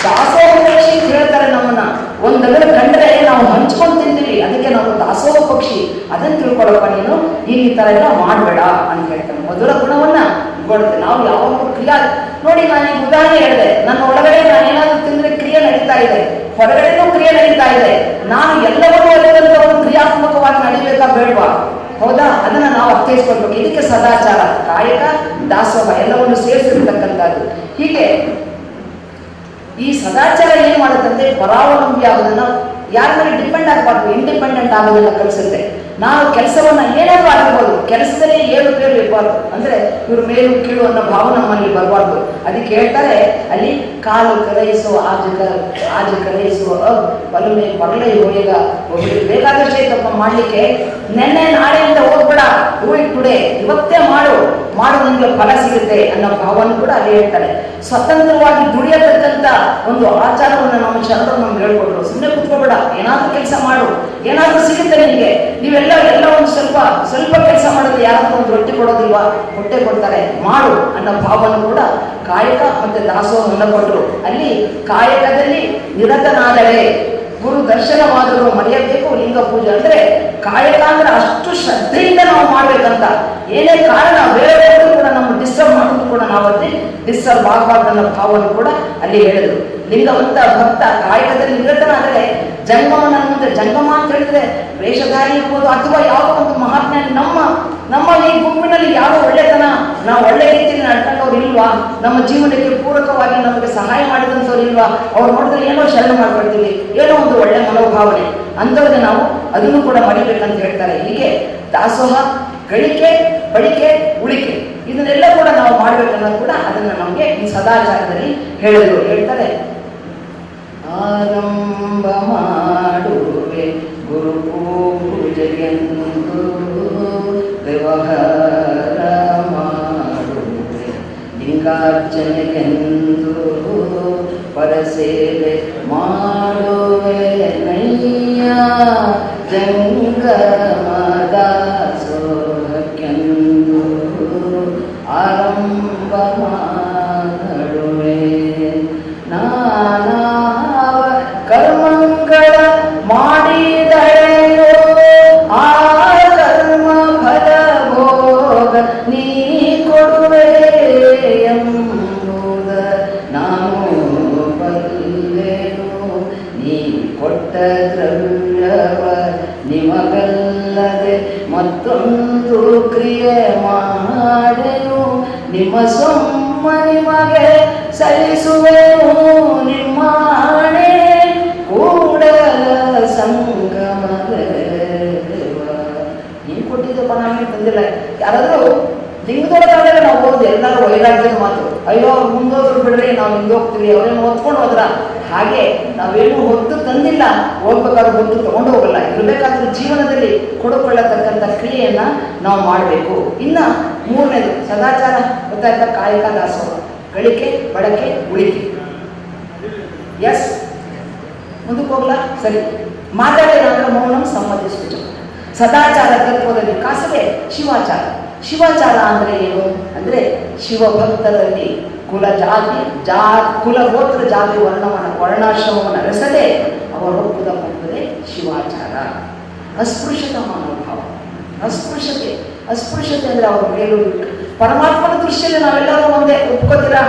Speaker 1: ದಾಸೋಹ ಪಕ್ಷಿ ಅಂತ ಹೇಳ್ತಾರೆ ನಮ್ಮನ್ನ. ಒಂದೆರಡು ಕಂಡ್ರೆ ನಾವು ಹಂಚ್ಕೊಂಡು ತಿಂತೀವಿ, ಅದಕ್ಕೆ ನಾವು ದಾಸೋಹ ಪಕ್ಷಿ. ಅದನ್ನು ತಿಳ್ಕೊಳಪ್ಪ ನೀನು, ಈ ಥರ ಎಲ್ಲ ಮಾಡಬೇಡ ಅಂತ ಹೇಳ್ತಾರೆ. ಮೊದಲ ಗುಣವನ್ನ ಕೊಡುತ್ತೆ. ನಾವು ಯಾವಾಗಲೂ ಕ್ರಿಯಾ ನೋಡಿ, ನಾನು ಈಗ ಉದಾಹರಣೆ ಹೇಳಿದೆ, ನನ್ನ ಒಳಗಡೆ ನಾನು ಏನಾದರೂ ತಿಂದ್ರೆ ಕ್ರಿಯೆ ನಡೀತಾ ಇದೆ, ಹೊರಗಡೆನೂ ಕ್ರಿಯೆ ನಡೀತಾ ಇದೆ. ನಾನು ಎಲ್ಲವನ್ನೂ ಅದರಂತ ಒಂದು ಕ್ರಿಯಾತ್ಮಕವಾಗಿ ನಡೀಬೇಕಾ ಬೇಡವಾ? ಹೌದಾ? ಅದನ್ನ ನಾವು ಅರ್ಥೈಸ್ಕೊಳ್ಬೇಕು. ಇದಕ್ಕೆ ಸದಾಚಾರ, ಕಾಯಕ, ದಾಸೋಹ ಎಲ್ಲವನ್ನು ಸೇರಿಸಿರ್ತಕ್ಕಂಥದ್ದು. ಹೀಗೆ ಈ ಸದಾಚಾರ ಏನ್ ಮಾಡುತ್ತಂತೆ, ಪರಾವಲಂಬಿ ಆಗೋದನ್ನ, ಯಾರ ಮೇಲೆ ಡಿಪೆಂಡ್ ಆಗಬಾರ್ದು, ಇಂಡಿಪೆಂಡೆಂಟ್ ಆಗೋದನ್ನ ಕಲಿಸುತ್ತೆ. ನಾವು ಕೆಲಸವನ್ನ ಏನಾದ್ರೂ ಆಗಿರ್ಬೋದು, ಕೆಲಸದಲ್ಲಿ ಏರುಪೇರು ಇರಬಾರ್ದು. ಅಂದ್ರೆ ಇವ್ರ ಮೇಲು ಕೀಳು ಅನ್ನೋ ಭಾವ ನಮ್ಮಲ್ಲಿ ಬರಬಾರ್ದು. ಅದಕ್ಕೆ ಹೇಳ್ತಾರೆ ಅಲ್ಲಿ, ಕಾಲು ಕರಯಿಸೋ ಆಜ ಕರಯಿಸುವ ಬಲುನೆ ಬರಲೇ ಹೋಗ ಬೇಕಾದಷ್ಟೇ ತಪ್ಪ ಮಾಡ್ಲಿಕ್ಕೆ ನೆನ್ನೆ ನಾಳೆ ಅಂತ ಹೋಗ್ಬೇಡ, ಡೂ ಇಟ್ ಟುಡೇ, ಇವತ್ತೇ ಮಾಡು ನಿಮ್ಗೆ ಫಲ ಸಿಗುತ್ತೆ ಅನ್ನೋ ಭಾವವನ್ನು ಕೂಡ ಅಲ್ಲಿ ಹೇಳ್ತಾರೆ. ಸ್ವತಂತ್ರವಾಗಿ ದುಡಿಯತಕ್ಕಂಥ ಒಂದು ಆಚಾರವನ್ನು ನಮ್ಮ ಶರಣರು ನಮ್ಗೆ ಹೇಳ್ಕೊಟ್ರು. ಸುಮ್ಮನೆ ಕುತ್ಕೋಬೇಡ, ಏನಾದ್ರೂ ಕೆಲಸ ಮಾಡು, ಏನಾದ್ರೂ ಸಿಗುತ್ತೆ ನಿಮಗೆ. ಎಲ್ಲ ಒಂದು ಸ್ವಲ್ಪ ಕೆಲಸ ಮಾಡಿದ್ರೆ ಯಾರಾದ್ರೂ ಒಂದು ರೊಟ್ಟಿ ಕೊಡೋದಿಲ್ವಾ? ಹೊಟ್ಟೆ ಕೊಡ್ತಾರೆ, ಮಾಡು ಅನ್ನೋ ಭಾವವನ್ನು ಕೂಡ ಕಾಯಕ ಮತ್ತೆ ದಾಸೋಹವನ್ನು ಕೊಟ್ಟರು. ಅಲ್ಲಿ ಕಾಯಕದಲ್ಲಿ ನಿರತನಾದರೆ ಗುರು ದರ್ಶನವಾದರೂ ಮರೆಯಬೇಕು ಲಿಂಗ ಪೂಜೆ. ಅಂದ್ರೆ ಕಾಯಕ ಅಂದ್ರೆ ಅಷ್ಟು ಶ್ರದ್ಧೆಯಿಂದ ನಾವು ಮಾಡ್ಬೇಕಂತ. ಏನೇ ಕಾರಣ ಬೇರೆ ಕೂಡ ನಮ್ಮ ಡಿಸ್ಟರ್ಬ್ ಮಾಡೋದು ಕೂಡ ನಾವಲ್ಲಿ ಡಿಸ್ಟರ್ಬ್ ಆಗಬಾರ್ದು ಅನ್ನೋ ಭಾವವನ್ನು ಕೂಡ ಅಲ್ಲಿ ಹೇಳಿದ್ರು. ಲಿಂಗವಂತ ಭಕ್ತ ಕಾಯಕದಲ್ಲಿ ನಿರತನಾದರೆ ಜಂಗಮನ ಮುಂದೆ, ಜಂಗಮ ಅಂತ ಹೇಳಿದ್ರೆ ವೇಷಧಾರಿ ಇರ್ಬೋದು ಅಥವಾ ಯಾವುದೋ ಒಂದು ಮಹಾತ್ಮ. ನಮ್ಮ ಈ ಗುಂಪಿನಲ್ಲಿ ಯಾವ ಒಳ್ಳೆತನ, ನಾವು ಒಳ್ಳೆ ರೀತಿಯಲ್ಲಿ ನಡ್ಕೊಂಡವ್ರು ಇಲ್ವಾ? ನಮ್ಮ ಜೀವನಕ್ಕೆ ಪೂರಕವಾಗಿ ನಮಗೆ ಸಹಾಯ ಮಾಡಿದಂಥವ್ರು ಇಲ್ವಾ? ಅವ್ರು ನೋಡಿದ್ರೆ ಏನೋ ಶರಣ ಮಾಡ್ಕೊಳ್ತೀವಿ, ಏನೋ ಒಂದು ಒಳ್ಳೆ ಮನೋಭಾವನೆ, ಅಂಥವ್ರಿಗೆ ನಾವು ಅದನ್ನು ಕೂಡ ಮಡಿಬೇಕಂತ ಹೇಳ್ತಾರೆ. ಹೀಗೆ ದಾಸೋಹ, ಗಳಿಕೆ, ಬಳಿಕೆ, ಉಳಿಕೆ ಇದನ್ನೆಲ್ಲ ಕೂಡ ನಾವು ಮಾಡ್ಬೇಕನ್ನೋದು ಕೂಡ ಅದನ್ನ ನಮಗೆ ಈ ಸದಾಚಾರದಲ್ಲಿ ಹೇಳ್ತಾರೆ. ಆರಂಭ ಮಾಡುವೆ ಗುರು ಪೂಜೆಗೆಂದು ವ್ಯವಹಾರ ಮಾಡುವೆ ಲಿಂಗಾರ್ಚನೆಗೆಂದು ಪರಸೇವೆ ಮಾಡುವೆ ನಯ್ಯ ಜಂಗಮದಾಸೋಹಕ್ಕೆಂದು ಆರಂಭ ಮಾಡುವೆ. ನಾನಾವ ಕರ್ಮಗಳ ಮಾಡಿದಳೆಯೋ ಆ ಕರ್ಮ ಫಲ ಭೋಗ ನೀ ಕೊಡುವೆ ಎಂಬುದ ನಾನು ಬಲ್ಲೆನು. ನೀ ಕೊಟ್ಟ ದ್ರವ್ಯವ ನಿಮಗಲ್ಲದೆ ಮತ್ತೊಂದು ಕ್ರಿಯೆ ಮಾಡೆನು. ನಿಮ್ಮ ಸೊಮ್ಮ ನಿಮಗೆ ಸಲ್ಲಿಸುವೆನು. ನಿಮ್ಮ ಆಣೆ ಕೂಡಲ ಸಂಗಮದೇವ. ನೀನು ಕೊಟ್ಟಿದ್ದಪ್ಪ, ನಾನೇ ತಂದಿಲ್ಲ. ಯಾರಾದ್ರೂ ಲಿಂಗದೊಳಗಾದ್ರೆ ನಾವು ಹೋದ್ ಎಲ್ಲರೂ ವೈರಾಗ್ಯದ ಮಾತು, ಅಯ್ಯೋ ಅವ್ರು ಮುಂದೋದ್ರು ಬಿಡ್ರಿ, ನಾವು ಹಿಂದೋಗ್ತೀವಿ, ಅವ್ರೇನು ಓದ್ಕೊಂಡು ಹೋದ್ರ. ಹಾಗೆ ನಾವೇನು ಹೊತ್ತು ತಂದಿಲ್ಲ, ಹೋಗ್ಬೇಕಾದ್ರೆ ಹೊತ್ತು ತಗೊಂಡು ಹೋಗಲ್ಲ. ಇರಬೇಕಾದ್ರೂ ಜೀವನದಲ್ಲಿ ಕೊಡುಕೊಳ್ಳತಕ್ಕಂಥ ಕ್ರಿಯೆಯನ್ನ ನಾವು ಮಾಡಬೇಕು. ಇನ್ನ ಮೂರನೇದು ಸದಾಚಾರ ಗೊತ್ತಾಯ್ತಾ? ಕಾಯಕ ದಾಸೋಹ, ಗಳಿಕೆ, ಬಳಕೆ, ಉಳಿಕೆ. ಎಸ್, ಮುಂದಕ್ಕೆ ಹೋಗ್ಲಾ? ಸರಿ. ಮಾತಾಡೋದಾದ್ರೆ ಮೌನಂ ಸಮ್ಮತಿಸುವುದು. ಸದಾಚಾರ ತತ್ವದ ವಿಕಾಸವೇ ಶಿವಾಚಾರ. ಶಿವಾಚಾರ ಅಂದ್ರೆ ಏನು ಅಂದ್ರೆ ಶಿವಭಕ್ತರಲ್ಲಿ ಕುಲ ಗೋತ್ರ ಜಾತಿ ವರ್ಣಾಶ್ರಮವನ್ನು ಅರಸದೆ ಅವರೊಪ್ಪುದ ಬಂದರೆ ಶಿವಾಚಾರ. ಅಸ್ಪೃಶ್ಯತ ಮನೋಭಾವ, ಅಸ್ಪೃಶ್ಯತೆ ಅಂದ್ರೆ ಅವರು ಮೇಲು ಪರಮಾತ್ಮನ ದೃಷ್ಟಿಯಲ್ಲಿ ನಾವೆಲ್ಲರೂ ಒಂದೇ. ಒಪ್ಕೋತೀರಾ?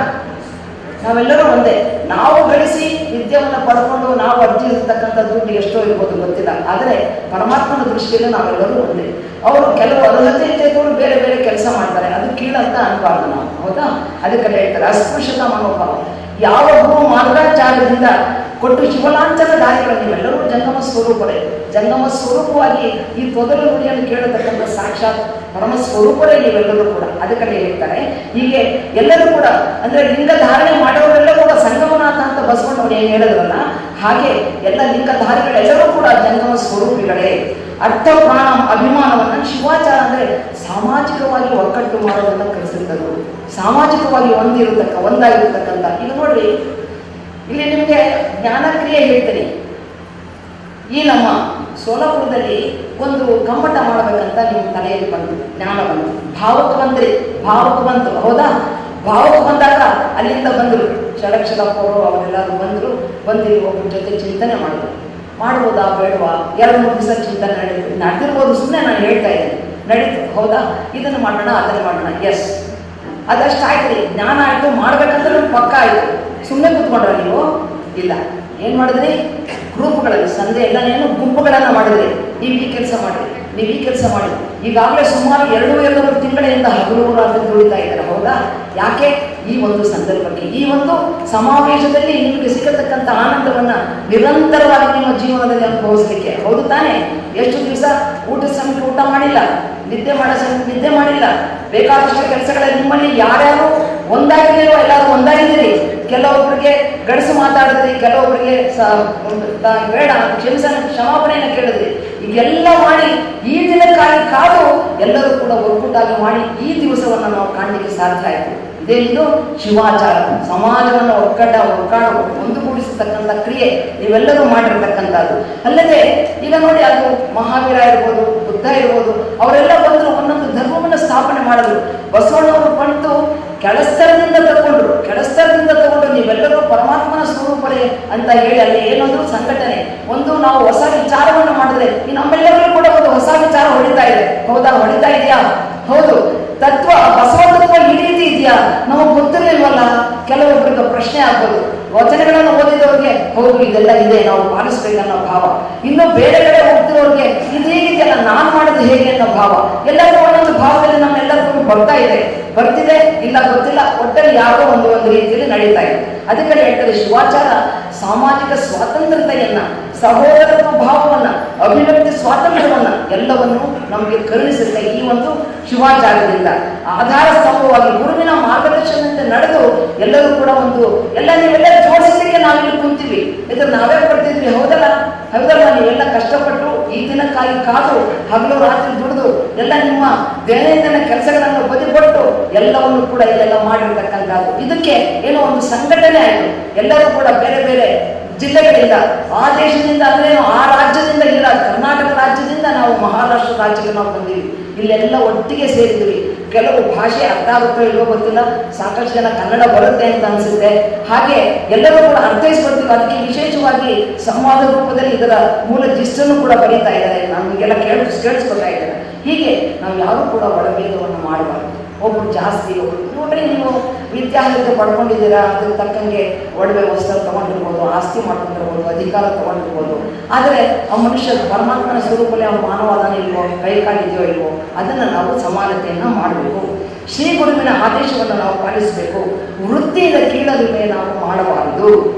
Speaker 1: ನಾವೆಲ್ಲರೂ ಒಂದೇ. ನಾವು ಗಳಿಸಿ ವಿದ್ಯೆಯನ್ನು ಪಡ್ಕೊಂಡು ನಾವು ಅರ್ಜಿ ಇರ್ತಕ್ಕಂಥ ದುಡ್ಡು ಎಷ್ಟೋ ಇರ್ಬೋದು ಗೊತ್ತಿಲ್ಲ, ಆದರೆ ಪರಮಾತ್ಮನ ದೃಷ್ಟಿಯಲ್ಲಿ ನಾವೆಲ್ಲರೂ ಒಂದೇ. ಅವರು ಕೆಲವು ಅರ್ಹತೆ ಇದ್ದವರು ಬೇರೆ ಬೇರೆ ಕೆಲಸ ಮಾಡ್ತಾರೆ, ಅದು ಕೀಳಂತ ಅನ್ಬಾರ್ದು ನಾವು, ಹೌದಾ? ಅದಕ್ಕೆ ಹೇಳ್ತಾರೆ ಅಸ್ಪೃಶ್ಯತಾ ಮನೋಭಾವ. ಯಾವ ಗುರು ಮಾರ್ಗಾಚಾರ್ಯದಿಂದ ಕೊಟ್ಟು ಶಿವಲಾಂಛನ ದಾರಿಗಳು ನೀವೆಲ್ಲರೂ ಜಂಗಮ ಸ್ವರೂಪರೇ. ಜಂಗಮ ಸ್ವರೂಪವಾಗಿ ಈ ತೊದಲು ನುಡಿಯನ್ನು ಕೇಳತಕ್ಕಂಥ ಸಾಕ್ಷಾತ್ ಪರಮ ಸ್ವರೂಪರೇ ನೀವೆಲ್ಲರೂ ಕೂಡ. ಅದಕ್ಕೆ ಹೇಳ್ತಾರೆ ಹೀಗೆ ಎಲ್ಲರೂ ಕೂಡ ಅಂದ್ರೆ ಲಿಂಗ ಧಾರಣೆ ಮಾಡೋರೆಲ್ಲ ಕೂಡ ಸಂಗಮನಾಥ ಅಂತ ಬಸವಣ್ಣವ್ರು ಏನು ಹೇಳಿದ್ರಲ್ಲ, ಹಾಗೆ ಎಲ್ಲ ಲಿಂಗಧಾರಿಗಳೆಲ್ಲರೂ ಕೂಡ ಜಂಗಮ ಸ್ವರೂಪಿಗಳೇ. ಅರ್ಥ ಪ್ರಾಣ ಅಭಿಮಾನವನ್ನ ಶಿವಾಚಾರ ಅಂದ್ರೆ ಸಾಮಾಜಿಕವಾಗಿ ಒಕ್ಕಟ್ಟು ಮಾಡೋದನ್ನ ಕಲಿಸಿರ್ತರು. ಸಾಮಾಜಿಕವಾಗಿ ಒಂದಾಗಿರ್ತಕ್ಕಂಥ. ಈಗ ನೋಡ್ರಿ, ಇಲ್ಲಿ ನಿಮಗೆ ಜ್ಞಾನಕ್ರಿಯೆ ಹೇಳ್ತೀನಿ. ಈ ನಮ್ಮ ಸೋಲಾಪುರದಲ್ಲಿ ಒಂದು ಕಮ್ಮಟ ಮಾಡಬೇಕಂತ ನಿಮ್ಮ ತಲೆಯಲ್ಲಿ ಬಂತು, ಜ್ಞಾನ ಬಂತು, ಭಾವಕ್ಕೆ ಬಂದ್ರಿ, ಭಾವಕ್ಕೆ ಬಂತು, ಹೌದಾ? ಭಾವಕ್ಕೆ ಬಂದಾಗ ಅಲ್ಲಿಂದ ಬಂದರು ಷಡಕ್ಷರಪ್ಪವರು, ಅವರೆಲ್ಲರೂ ಬಂದು ಒಬ್ಬರ ಜೊತೆ ಚಿಂತನೆ ಮಾಡಿದ್ರು. ಮಾಡ್ಬೋದಾ ಬೇಡವಾ? 2-3 ದಿವಸ ಚಿಂತನೆ ನಡೆದಿರ್ಬೋದು, ಸುಮ್ಮನೆ ನಾನು ಹೇಳ್ತಾ ಇದ್ದೇನೆ, ನಡೀತು, ಹೌದಾ? ಇದನ್ನು ಮಾಡೋಣ, ಅದನ್ನು ಮಾಡೋಣ, ಎಸ್ ಅದಷ್ಟಾಯ್ತು, ಜ್ಞಾನ ಆಯಿತು, ಮಾಡ್ಬೇಕಂದ್ರೆ ಪಕ್ಕ ಆಯಿತು. ಸುಮ್ಮನೆ ಕೂತ್ಕೊಂಡ್ರ ನೀವು? ಇಲ್ಲ. ಏನು ಮಾಡಿದ್ರಿ? ಗ್ರೂಪ್ಗಳಲ್ಲಿ ಸಂಧೆ ಎಲ್ಲನೇನು ಗುಂಪುಗಳನ್ನು ಮಾಡಿದ್ರಿ. ನೀವು ಈ ಕೆಲಸ ಮಾಡಿರಿ, ನೀವು ಈ ಕೆಲಸ ಮಾಡಿ. ಈಗಾಗಲೇ ಸುಮಾರು 2-2 ತಿಂಗಳಿಂದ ಹಗಲು ರಾತ್ರಿ ದುಡಿತಾ ಇದ್ದಾರೆ, ಹೌದಾ? ಯಾಕೆ? ಈ ಒಂದು ಸಂದರ್ಭಕ್ಕೆ, ಈ ಒಂದು ಸಮಾವೇಶದಲ್ಲಿ ನಿಮಗೆ ಸಿಗತಕ್ಕಂಥ ಆನಂದವನ್ನು ನಿರಂತರವಾಗಿ ನಿಮ್ಮ ಜೀವನದಲ್ಲಿ ಅನುಭವಿಸಲಿಕ್ಕೆ, ಹೌದು ತಾನೇ? ಎಷ್ಟು ದಿವಸ ಊಟದ ಸಮಯಕ್ಕೆ ಊಟ ಮಾಡಿಲ್ಲ, ನಿದ್ದೆ ಮಾಡೋ ಸಮಯಕ್ಕೆ ನಿದ್ದೆ ಮಾಡಿಲ್ಲ, ಬೇಕಾದಷ್ಟು ಕೆಲಸಗಳಲ್ಲಿ ನಿಮ್ಮಲ್ಲಿ ಯಾರ್ಯಾರು ಒಂದಾಗಿದ್ದೀರೋ ಎಲ್ಲರೂ ಒಂದಾಗಿದ್ದೀರಿ. ಕೆಲವೊಬ್ಬರಿಗೆ ಗಡಸು ಮಾತಾಡಿದ್ರಿ, ಕೆಲವೊಬ್ಬರಿಗೆ ಬೇಡ ಕ್ಷಮಾಪಣೆಯನ್ನು ಕೇಳಿದ್ರಿ. ಈಗೆಲ್ಲ ಮಾಡಿ ಈ ದಿನಕ್ಕಾಗಿ ಕಾದು ಎಲ್ಲರೂ ಕೂಡ ಒಗ್ಗೂಟಾಗಿ ಮಾಡಿ ಈ ದಿವಸವನ್ನು ನಾವು ಕಾಣಲಿಕ್ಕೆ ಸಾಧ್ಯ ಆಯಿತು. ಇದೇನಿದು ಶಿವಾಚಾರ, ಸಮಾಜವನ್ನು ಒಂದುಗೂಡಿಸತಕ್ಕಂಥ ಕ್ರಿಯೆ ನೀವೆಲ್ಲರೂ ಮಾಡಿರ್ತಕ್ಕಂಥದ್ದು. ಅಲ್ಲದೆ ಈಗ ನೋಡಿ, ಅದು ಮಹಾವೀರ ಇರ್ಬೋದು, ಬುದ್ಧ ಇರ್ಬೋದು, ಅವರೆಲ್ಲ ಬಂದರು, ಒಂದೊಂದು ಧರ್ಮವನ್ನು ಸ್ಥಾಪನೆ ಮಾಡಿದ್ರು. ಬಸವಣ್ಣವರು ಬಂದು ಕೆಳಸ್ತರದಿಂದ ತಗೊಂಡ್ರು ನೀವೆಲ್ಲರೂ ಪರಮಾತ್ಮನ ಸ್ವರೂಪರೇ ಅಂತ ಹೇಳಿ ಅಲ್ಲಿ ಏನೊಂದು ಸಂಘಟನೆ, ಒಂದು ನಾವು ಹೊಸ ವಿಚಾರವನ್ನು ಮಾಡಿದ್ರೆ ನಮ್ಮೆಲ್ಲರಿಗೂ ಕೂಡ ಒಂದು ಹೊಸ ವಿಚಾರ ಹೊಡಿತಾ ಇದೆ, ಹೌದಾ? ಹೊಡಿತಾ ಇದೆಯಾ? ಹೌದು. ತತ್ವ, ಬಸವ ತತ್ವ ಈ ರೀತಿ ಇದೆಯಾ? ನಮಗೆ ಗೊತ್ತಿರಲಿಲ್ವಲ್ಲ. ಕೆಲವೊಬ್ಬರಿಗೆ ಪ್ರಶ್ನೆ ಆಗ್ಬೋದು. ವಚನಗಳನ್ನು ಓದಿದವ್ರಿಗೆ ಹೌದು ಇದೆಲ್ಲ ಇದೆ, ನಾವು ಪಾಲಿಸ್ಬೇಕನ್ನೋ ಭಾವ. ಇನ್ನು ಬೇರೆ ಕಡೆ ಹೋಗ್ತಿರೋರಿಗೆ ಇದು ಹೇಗಿದೆಯಲ್ಲ, ನಾನು ಮಾಡೋದು ಹೇಗೆ ಅನ್ನೋ ಭಾವ. ಎಲ್ಲರಿಗೂ ಒಂದೊಂದು ಭಾವದಲ್ಲಿ ನಮ್ಮೆಲ್ಲರಿಗೂ ಬರ್ತಿದೆ, ಇಲ್ಲ ಗೊತ್ತಿಲ್ಲ, ಒಟ್ಟಲ್ಲಿ ಯಾವುದೋ ಒಂದು ರೀತಿಯಲ್ಲಿ ನಡೀತಾ ಇದೆ. ಅದಕ್ಕೆ ಹೇಳ್ತಾರೆ ಶಿವಾಚಾರ ಸಾಮಾಜಿಕ ಸ್ವಾತಂತ್ರ್ಯತೆಯನ್ನ, ಸಹೋದರತ್ವ ಭಾವವನ್ನ, ಅಭಿವ್ಯಕ್ತಿ ಸ್ವಾತಂತ್ರ್ಯವನ್ನ ಎಲ್ಲವನ್ನು ನಮಗೆ ಕರುಣಿಸುತ್ತೆ. ಈ ಒಂದು ಶಿವಾಚಾರದಿಂದ ಆಧಾರ ಸ್ತಂಭವಾಗಿ ಗುರುವಿನ ಮಾರ್ಗದರ್ಶನದಂತೆ ನಡೆದು ಎಲ್ಲರೂ ಕೂಡ ನೀವೆಲ್ಲ ಜೋಡಿಸಲಿಕ್ಕೆ ನಾವಿಲ್ಲಿ ಕುಂತೀವಿ. ಇದ್ರ ನಾವೇ ಪಡ್ತಿದ್ವಿ, ಹೌದಲ್ಲ? ನೀವೆಲ್ಲ ಕಷ್ಟಪಟ್ಟು ಈ ದಿನಕ್ಕಾಗಿ ಕಾದು ಹಗಲು ರಾತ್ರಿ ದುಡಿದು ಎಲ್ಲ ನಿಮ್ಮ ದೈನಂದಿನ ಕೆಲಸಗಳನ್ನು ಬದಿಗೊಟ್ಟು ಎಲ್ಲವನ್ನು ಕೂಡ ಇಲ್ಲೆಲ್ಲ ಮಾಡಿರ್ತಕ್ಕಂಥದ್ದು. ಇದಕ್ಕೆ ಏನೋ ಒಂದು ಸಂಘಟನೆ ಆಯಿತು. ಎಲ್ಲರೂ ಕೂಡ ಬೇರೆ ಬೇರೆ ಜಿಲ್ಲೆಗಳಿಂದ, ಆ ದೇಶದಿಂದ ಅಂದ್ರೆ ಆ ರಾಜ್ಯದಿಂದ ಇಲ್ಲ, ಕರ್ನಾಟಕ ರಾಜ್ಯದಿಂದ ನಾವು ಮಹಾರಾಷ್ಟ್ರ ರಾಜ್ಯಕ್ಕೆ ನಾವು ಬಂದೀವಿ. ಇಲ್ಲೆಲ್ಲ ಒಟ್ಟಿಗೆ ಸೇರಿದ್ವಿ. ಕೆಲವು ಭಾಷೆ ಅರ್ಥ ಆಗುತ್ತೋ ಇಲ್ಲೋ ಗೊತ್ತಿಲ್ಲ, ಸಾಕಷ್ಟು ಜನ ಕನ್ನಡ ಬರುತ್ತೆ ಅಂತ ಅನಿಸುತ್ತೆ. ಹಾಗೆ ಎಲ್ಲರೂ ಕೂಡ ಅರ್ಥೈಸ್ಕೊಳ್ತೀವಿ. ಅದಕ್ಕೆ ವಿಶೇಷವಾಗಿ ಸಂವಾದ ರೂಪದಲ್ಲಿ ಇದರ ಮೂಲ ಜಿಸ್ಟನ್ನು ಕೂಡ ಬರೀತಾ ಇದ್ದಾರೆ, ನಮಗೆಲ್ಲ ಕೇಳಿಸ್ಕೊಳ್ತಾ ಇದ್ದಾರೆ. ಹೀಗೆ ನಾವು ಯಾರೂ ಕೂಡ ಒಳಭೇದವನ್ನು ಮಾಡಬಾರ್ದು. ಒಬ್ಬರು ಜಾಸ್ತಿ, ಒಬ್ಬರು ನೋಡ್ರಿ, ನೀವು ವಿದ್ಯಾರ್ಥಿ ಪಡ್ಕೊಂಡಿದ್ದೀರಾ, ಅದಕ್ಕೆ ತಕ್ಕಂಗೆ ಒಡವೆ ವಸ್ತ್ರ ತಗೊಂಡಿರ್ಬೋದು, ಆಸ್ತಿ ಮಾಡ್ಕೊಂಡಿರ್ಬೋದು, ಅಧಿಕಾರ ತಗೊಂಡಿರ್ಬೋದು. ಆದರೆ ಆ ಮನುಷ್ಯ ಪರಮಾತ್ಮನ ಸ್ವರೂಪದಲ್ಲಿ ಅವನು ಮಾನವಾದನ ಇಲ್ವೋ, ಕೈ ಕಾಲಿದೆಯೋ ಇಲ್ವೋ, ಅದನ್ನು ನಾವು ಸಮಾನತೆಯನ್ನು ಮಾಡಬೇಕು. ಶ್ರೀ ಗುರುವಿನ ಆದೇಶವನ್ನು ನಾವು ಪಾಲಿಸಬೇಕು. ವೃತ್ತಿಯಿಂದ ಕೀಳರಿಮೆ ನಾವು ಮಾಡಬಾರದು.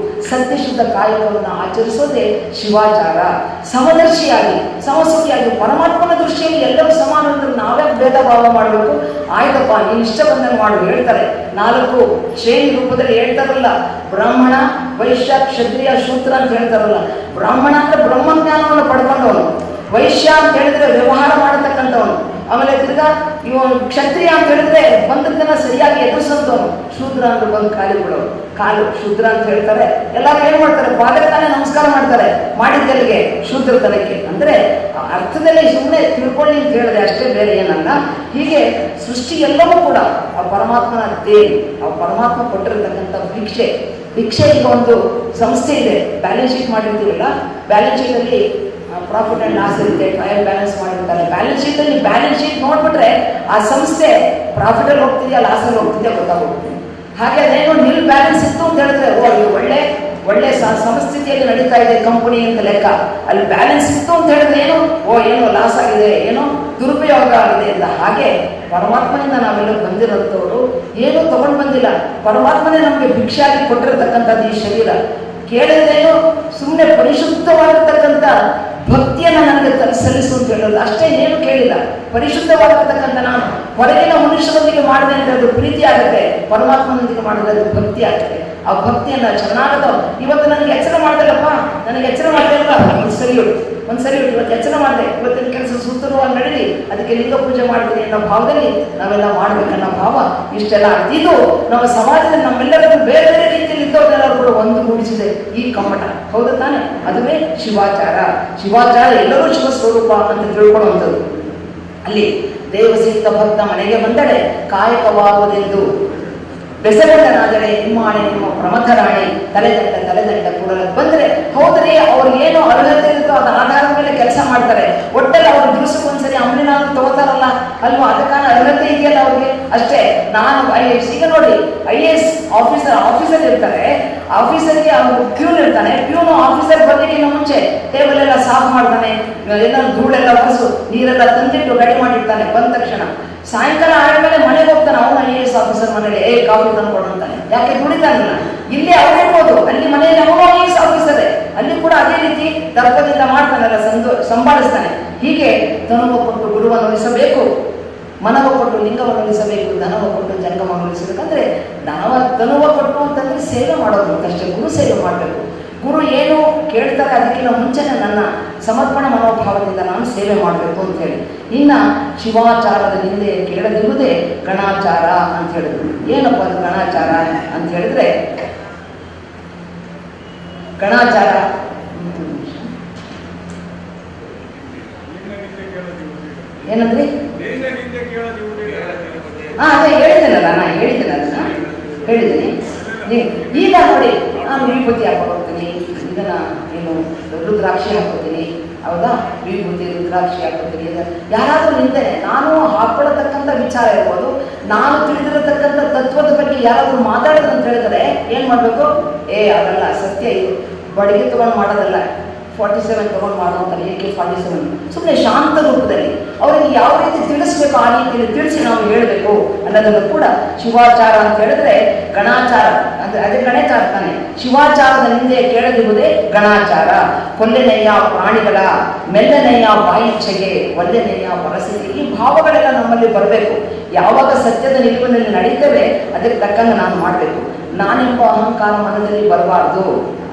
Speaker 1: ಸತ್ಯಶುದ್ಧ ಕಾಯಕವನ್ನು ಆಚರಿಸೋದೇ ಶಿವಾಚಾರ. ಸಮದರ್ಶಿಯಾಗಿ, ಸಮಸುಖಿಯಾಗಿ, ಪರಮಾತ್ಮನ ದೃಷ್ಟಿಯಲ್ಲಿ ಎಲ್ಲರೂ ಸಮಾನ ಅಂದ್ರೆ ನಾವೇ ಭೇದ ಭಾವ ಮಾಡಬೇಕು. ಆಯ್ತಪ್ಪ, ನೀನು ಇಷ್ಟ ಬಂದಂಗೆ ಮಾಡು ಹೇಳ್ತಾರೆ. 4 ಶ್ರೇಣಿ ರೂಪದಲ್ಲಿ ಹೇಳ್ತಾರಲ್ಲ, ಬ್ರಾಹ್ಮಣ, ವೈಶ್ಯ, ಕ್ಷತ್ರಿಯ, ಶೂದ್ರ ಅಂತ ಹೇಳ್ತಾರಲ್ಲ. ಬ್ರಾಹ್ಮಣ ಅಂದ್ರೆ ಬ್ರಹ್ಮಜ್ಞಾನವನ್ನು ಪಡ್ಕೊಂಡವನು, ವೈಶ್ಯ ಅಂತ ಹೇಳಿದ್ರೆ ವ್ಯವಹಾರ ಮಾಡತಕ್ಕಂಥವನು, ಆಮೇಲೆ ತಿರ್ಗಾ ಇವನು ಕ್ಷತ್ರಿಯ ಅಂತ ಹೇಳಿದ್ರೆ ಬಂದದ್ದನ್ನ ಸರಿಯಾಗಿ ಎದುರಿಸಂತವನು, ಶೂದ್ರ ಅಂದ್ರೆ ಬಂದು ಕಾಲಿ ಬಿಡೋನು, ಕಾಲು ಶೂದ್ರ ಅಂತ ಹೇಳ್ತಾರೆ. ಎಲ್ಲರೂ ಏನ್ ಮಾಡ್ತಾರೆ, ಪಾದಕ್ಕಾನೆ ನಮಸ್ಕಾರ ಮಾಡ್ತಾರೆ, ಮಾಡಿದ್ದೆಲ್ಲಿಗೆ ಶೂದ್ರತನಕ್ಕೆ. ಅಂದ್ರೆ ಅರ್ಥದಲ್ಲಿ ಸುಮ್ಮನೆ ತಿಳ್ಕೊಳ್ಳಿ ಅಂತ ಹೇಳಿದ್ರೆ ಅಷ್ಟೇ, ಬೇರೆ ಏನಲ್ಲ. ಹೀಗೆ ಸೃಷ್ಟಿ ಎಲ್ಲವೂ ಕೂಡ ಆ ಪರಮಾತ್ಮನ ದೇವಿ, ಆ ಪರಮಾತ್ಮ ಕೊಟ್ಟಿರತಕ್ಕಂಥ ಭಿಕ್ಷೆ. ಈಗ ಒಂದು ಸಂಸ್ಥೆ ಇದೆ, ಬ್ಯಾಲೆನ್ಸ್ ಶೀಟ್ ಮಾಡಿರ್ತೀವಲ್ಲ, ಬ್ಯಾಲೆನ್ಸ್ ಶೀಟ್ ಅಲ್ಲಿ ಪ್ರಾಫಿಟ್ ಅಂಡ್ ಲಾಸ್ ಇರುತ್ತೆ, ಟ್ರಯಲ್ ಬ್ಯಾಲೆನ್ಸ್ ಮಾಡಿರ್ತಾರೆ. ಬ್ಯಾಲೆನ್ಸ್ ಶೀಟ್ ನೋಡ್ಬಿಟ್ರೆ ಆ ಸಂಸ್ಥೆ ಪ್ರಾಫಿಟ್ ಅಲ್ಲಿ ಹೋಗ್ತಿದೆಯಾ ಲಾಸಲ್ಲಿ ಹೋಗ್ತಿದೆಯಾ ಗೊತ್ತಾಗುತ್ತೆ. ಹಾಗೆ ಅದೇನೋ ನಿಲ್ ಬ್ಯಾಲೆನ್ಸ್ ಇತ್ತು ಅಂತ ಹೇಳಿದ್ರೆ ಇದು ಒಳ್ಳೆ ಸಮಸ್ಥಿತಿಯಲ್ಲಿ ನಡೀತಾ ಇದೆ ಕಂಪನಿ ಅಂತ ಲೆಕ್ಕ. ಅಲ್ಲಿ ಬ್ಯಾಲೆನ್ಸ್ ಇತ್ತು ಅಂತ ಹೇಳಿದ್ರೆ ಏನೋ ಲಾಸ್ ಆಗಿದೆ, ಏನೋ ದುರುಪಯೋಗ ಆಗಿದೆ ಅಂತ. ಹಾಗೆ ಪರಮಾತ್ಮನಿಂದ ನಾವೆಲ್ಲ ಬಂದಿರೋಂಥವ್ರು ಏನೂ ತಗೊಂಡು ಬಂದಿಲ್ಲ. ಪರಮಾತ್ಮನೇ ನಮಗೆ ಭಿಕ್ಷೆಯಾಗಿ ಕೊಟ್ಟಿರತಕ್ಕಂಥದ್ದು ಈ ಶರೀರ. ಕೇಳಿದೇನು ಸುಮ್ಮನೆ ಪರಿಶುದ್ಧವಾಗಿರ್ತಕ್ಕಂಥ ಭಕ್ತಿಯನ್ನು ನನಗೆ ಸಲ್ಲಿಸು ಅಂತ ಹೇಳೋದು ಅಷ್ಟೇ, ಏನು ಕೇಳಿಲ್ಲ. ಪರಿಶುದ್ಧವಾಗಿರ್ತಕ್ಕಂಥ ನಾನು ಹೊರಗಿನ ಮನುಷ್ಯರೊಂದಿಗೆ ಮಾಡಿದೆ ಅಂತ ಅದು ಪ್ರೀತಿ ಆಗುತ್ತೆ, ಪರಮಾತ್ಮನೊಂದಿಗೆ ಮಾಡಿದ್ರೆ ಅದು ಭಕ್ತಿ ಆಗುತ್ತೆ. ಆ ಭಕ್ತಿಯನ್ನು ಚೆನ್ನಾಗದ ಇವತ್ತು ನನಗೆ ಎಚ್ಚರ ಮಾಡ್ದಲ್ಲಪ್ಪ, ನನಗೆ ಎಚ್ಚರ ಮಾಡಿದೆಲ್ಲ ಒಂದು ಸರಿ ಇವತ್ತು ಎಚ್ಚರ ಮಾಡಿದೆ, ಇವತ್ತಿನ ಕೆಲಸ ಸುತ್ತರವಾಗಿ ನಡೀಲಿ, ಅದಕ್ಕೆ ಲಿಂಗ ಪೂಜೆ ಮಾಡ್ತೀನಿ ಅನ್ನೋ ಭಾವದಲ್ಲಿ ನಾವೆಲ್ಲ ಮಾಡ್ಬೇಕನ್ನೋ ಭಾವ ಇಷ್ಟೆಲ್ಲ. ಇದು ನಮ್ಮ ಸಮಾಜದಲ್ಲಿ ನಮ್ಮೆಲ್ಲರಿಗೂ ಬೇರೆ ಬೇರೆ ರೀತಿಯಲ್ಲಿ ಮಿಕ್ಕಿದ್ದವರೆಲ್ಲರೂ ಕೂಡ ಒಂದು ಗೂಡಿಸಿದೆ ಈ ಕಮ್ಮಟ. ಹೌದು ತಾನೆ? ಅದುವೇ ಶಿವಾಚಾರ. ಶಿವಾಚಾರ ಎಲ್ಲರೂ ಶಿವ ಸ್ವರೂಪ ಅಂತ ತಿಳ್ಕೊಳ್ಳುವಂಥದ್ದು. ಅಲ್ಲಿ ದೇವಸಿದ್ಧ ಭಕ್ತ ಮನೆಗೆ ಬಂದಡೆ ಕಾಯಕವಾಗುವುದೆಂದು ಬೆಸಗಣ್ಣನಾದರೆ ನಿಮ್ಮಾಣೆ ನಿಮ್ಮ ಪ್ರಮಥರಾಣಿ ತಲೆದಂಡ ಕೂಡಲ ಬಂದ್ರೆ ಹೌದ್ರಿ, ಅವ್ರಿಗೇನು ಅರ್ಹತೆ ಇರುತ್ತೋ ಅದ ಆಧಾರದ ಮೇಲೆ ಕೆಲಸ ಮಾಡ್ತಾರೆ. ಒಟ್ಟಲ್ಲಿ ಅವ್ರು ದಿವಸಕ್ಕೊಂದ್ಸರಿ ಅಂಬಲಿನಾದ್ರು ತಗೋತಾರಲ್ಲ ಅಲ್ವಾ, ಅದಕ್ಕಾನ ಅರ್ಹತೆ ಇದೆಯಲ್ಲ ಅವ್ರಿಗೆ ಅಷ್ಟೇ. ನಾನು IAS ಈಗ ನೋಡಿ, IAS ಆಫೀಸರ್ ಇರ್ತಾರೆ, ಆಫೀಸರ್ಗೆ ಅವ್ರು ಪ್ಯೂನ್ ಇರ್ತಾನೆ, ಪ್ಯೂನು ಆಫೀಸರ್ ಬರ್ಲಿಕ್ಕಿಂತ ಮುಂಚೆ ಟೇಬಲ್ ಎಲ್ಲ ಸಾಫ್ ಮಾಡ್ತಾನೆ, ಎಲ್ಲ ಧೂಳೆಲ್ಲ ಹೊರಸು ನೀರೆಲ್ಲ ತಂದಿಟ್ಟು ರೆಡಿ ಮಾಡಿರ್ತಾನೆ. ಬಂದ ತಕ್ಷಣ ಸಾಯಂಕಾಲ ಆದ್ಮೇಲೆ ಮನೆಗೆ ಹೋಗ್ತಾನೆ, ಅವನು IAS ಆಫೀಸರ್ ಮನೇಲಿ ಕಾಫಿ ತಂದು ಕೊಡುವಂತಾನೆ. ಯಾಕೆ ದುಡಿತಾನಲ್ಲ, ಇಲ್ಲಿ ಅವ್ರಿರ್ಬೋದು, ಅಲ್ಲಿ ಮನೆಯಲ್ಲಿ ಅವನು IAS ಆಫೀಸರೇ, ಅಲ್ಲಿ ಕೂಡ ಅದೇ ರೀತಿ ದರ್ಪದಿಂದ ಮಾಡ್ತಾನಲ್ಲ, ಸಂಭಾಳಿಸ್ತಾನೆ. ಹೀಗೆ ತನುವ ಕೊಟ್ಟು ಗುರುವನ್ನು ಉಳಿಸಬೇಕು, ಮನವ ಕೊಟ್ಟು ಲಿಂಗವನ್ನು ಉಳಿಸಬೇಕು, ಧನವ ಕೊಟ್ಟು ಜಂಗಮವನ್ನು ಉಳಿಸಬೇಕಂದ್ರೆ ತನುವ ಕೊಟ್ಟು ಅಂತಂದ್ರೆ ಸೇವೆ ಮಾಡೋದು ಅಷ್ಟೇ, ಗುರು ಸೇವೆ ಮಾಡಬೇಕು. ಗುರು ಏನು ಕೇಳ್ತಾರೆ ಅದಕ್ಕಿಂತ ಮುಂಚೆನೆ ನನ್ನ ಸಮರ್ಪಣೆ ಮನೋಭಾವದಿಂದ ನಾನು ಸೇವೆ ಮಾಡಬೇಕು ಅಂತ ಹೇಳಿ. ಇನ್ನ ಶಿವಾಚಾರದ ಹಿಂದೆ ಕೇಳದಿರುವುದೇ ಗಣಾಚಾರ ಅಂತ ಹೇಳಿದ್ರು. ಏನಪ್ಪ ಅದು ಗಣಾಚಾರ ಅಂತ ಹೇಳಿದ್ರೆ, ಗಣಾಚಾರ ಏನಂದ್ರಿ? ಅದೇ ಹೇಳಿದ್ದೇನಲ್ಲ, ನಾನು ಹೇಳಿದ್ದೇನೆ, ಅದನ್ನ ಹೇಳಿದ್ದೀನಿ. ಈಗ ನೋಡಿ, ನಾನು ವಿಭೂತಿ ಹಾಕೊಂಡು ಹೋಗ್ತೀನಿ, ಇದನ್ನ ಏನು ರುದ್ರಾಕ್ಷಿ ಹಾಕೋತೀನಿ, ಹೌದಾ, ವಿಭೂತಿ ರುದ್ರಾಕ್ಷಿ ಹಾಕೋತೀನಿ. ಯಾರಾದರೂ ನಿಂತೇನೆ ನಾನು ಹಾಕೊಳ್ಳತಕ್ಕಂಥ ವಿಚಾರ ಇರ್ಬೋದು, ನಾನು ತಿಳಿದಿರತಕ್ಕಂಥ ತತ್ವದ ಬಗ್ಗೆ ಯಾರಾದರೂ ಮಾತಾಡೋದು ಅಂತ ಹೇಳಿದರೆ ಏನ್ ಮಾಡ್ಬೇಕು? ಅದಲ್ಲ ಸತ್ಯ, ಇದು ಬಡಿಗೆ ತಗೊಂಡು ಮಾಡೋದಲ್ಲ, 47 ತಗೊಂಡು ಮಾಡುವಂತಾರೆ, AK-47 ಸುಮ್ಮನೆ ಶಾಂತ ರೂಪದಲ್ಲಿ ಅವರಿಗೆ ಯಾವ ರೀತಿ ತಿಳಿಸ್ಬೇಕು ಆ ರೀತಿಯಲ್ಲಿ ತಿಳಿಸಿ ನಾವು ಹೇಳಬೇಕು ಅನ್ನೋದನ್ನು ಕೂಡ ಶಿವಾಚಾರ ಅಂತ ಹೇಳಿದ್ರೆ ಗಣಾಚಾರ ಅಂದ್ರೆ ಅದೇ ಗಣಾಚಾರ ತಾನೆ. ಶಿವಾಚಾರದ ಹಿಂದೆ ಕೇಳದಿರುವುದೇ ಗಣಾಚಾರ. ಕೊಲ್ಲೆನೆಯ ಪ್ರಾಣಿಗಳ ಮೆಲ್ಲನೆಯ ಬಾಯಿಚ್ಛೆಗೆ ಒಲ್ಲೆನೆಯ ಪರಿಸ್ಥಿತಿ, ಈ ಭಾವಗಳೆಲ್ಲ ನಮ್ಮಲ್ಲಿ ಬರಬೇಕು. ಯಾವಾಗ ಸತ್ಯದ ನಿಲುವಿನಲ್ಲಿ ನಡೀತೇವೆ ಅದಕ್ಕೆ ತಕ್ಕಂಗೆ ನಾನು ಮಾಡಬೇಕು. ನಾನೆಂಬ ಅಹಂಕಾರ ಮನದಲ್ಲಿ ಬರಬಾರ್ದು.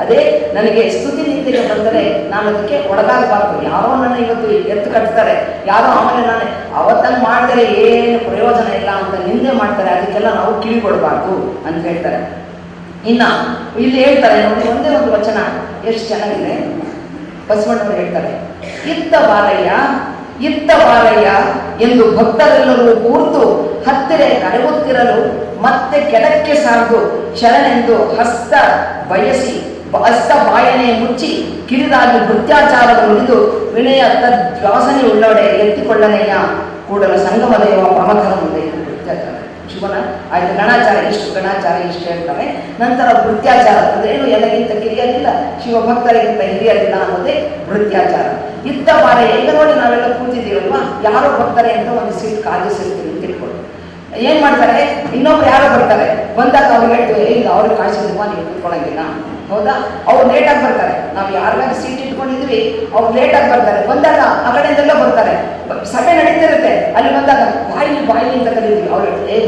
Speaker 1: ಅದೇ ನನಗೆ ಸ್ತುತಿ ನಿಂದೆಗೆ ಬಂದರೆ ನಾನು ಅದಕ್ಕೆ ಒಳಗಾಗಬಾರ್ದು. ಯಾರೋ ನನ್ನ ಇವತ್ತು ಎತ್ತು ಕಟ್ತಾರೆ, ಯಾರೋ ಆಮೇಲೆ ನಾನು ಅವತ್ತನ್ನು ಮಾಡಿದರೆ ಏನು ಪ್ರಯೋಜನ ಇಲ್ಲ ಅಂತ ನಿಂದೆ ಮಾಡ್ತಾರೆ, ಅದಕ್ಕೆಲ್ಲ ನಾವು ಕಿವಿಗೊಡಬಾರ್ದು ಅಂತ ಹೇಳ್ತಾರೆ. ಇನ್ನ ಇಲ್ಲಿ ಹೇಳ್ತಾರೆ ನೋಡಿ, ಒಂದೇ ಒಂದು ವಚನ ಎಷ್ಟು ಚೆನ್ನಾಗಿದೆ. ಬಸವಣ್ಣವರು ಹೇಳ್ತಾರೆ, ಇತ್ತ ಬಾರಯ್ಯ ಎಂದು ಭಕ್ತರೆಲ್ಲರೂ ಕೂರ್ತು ಹತ್ತಿರ ಕರೆಯುತ್ತಿರಲು ಮತ್ತೆ ಕೆಳಕ್ಕೆ ಸಾರ್ದು ಶರಣೆಂದು ಹಸ್ತ ಬಾಯನೆ ಮುಚ್ಚಿ ಕಿರಿದಾಗಿ ನೃತ್ಯಾಚಾರದ ನುಡಿದು ವಿನಯ ತದ್ವಾಸನೆ ಉಳ್ಳೊಡೆ ಎತ್ತಿಕೊಳ್ಳನೆಯ ಕೂಡಲ ಸಂಗಮ ದೇವ ಪ್ರಮಥರ ಮುಂದೆ. ನೃತ್ಯಾಚಾರ ಶಿವನ ಆಯ್ತು. ಗಣಾಚಾರ ಇಷ್ಟು ಹೇಳ್ತಾರೆ. ನಂತರ ನೃತ್ಯಾಚಾರ ಅಂದ್ರೆ ಏನು, ಎಲ್ಲಗಿಂತ ಕಿರಿಯರಿಲ್ಲ, ಶಿವಭಕ್ತರಿಗಿಂತ ಹಿರಿಯರಿಲ್ಲ ಅನ್ನೋದೇ ನೃತ್ಯಾಚಾರ. ಇತ್ತ ಬಾರೆ ಈಗ ನೋಡಿ, ನಾವೆಲ್ಲ ಕೂತಿದ್ದೀವಲ್ವಾ, ಯಾರೋ ಬರ್ತಾರೆ ಅಂತ ಒಂದು ಸೀಟ್ ಕಾದಿಸಿರ್ತೀವಿ ಅಂತ ತಿಳ್ಕೊಂಡು ಏನ್ ಮಾಡ್ತಾರೆ, ಇನ್ನೊಬ್ರು ಯಾರೋ ಬರ್ತಾರೆ, ಬಂದಾಗ ಅವ್ರಿಗೆ ಹೇಳ್ತೀವಿ, ಈಗ ಅವ್ರಿಗೆ ಕಾಯಿಸಿದ್ವಾ ನೀವು ಕೂತ್ಕೊಳ್ಳಂಗಿಲ್ಲ, ಹೌದಾ, ಅವ್ರು ಲೇಟಾಗಿ ಬರ್ತಾರೆ. ನಾವು ಯಾರಿಗಾಗಿ ಸೀಟ್ ಇಟ್ಕೊಂಡಿದ್ವಿ ಅವ್ರು ಲೇಟಾಗಿ ಬರ್ತಾರೆ. ಬಂದಾಗ ಆ ಕಡೆಯಿಂದೆಲ್ಲ ಬರ್ತಾರೆ, ಸಭೆ ನಡೀತಿರುತ್ತೆ, ಅಲ್ಲಿ ಬಂದಾಗ ಬಾಯಿ ಅಂತ ಕರೀತೀವಿ. ಅವ್ರು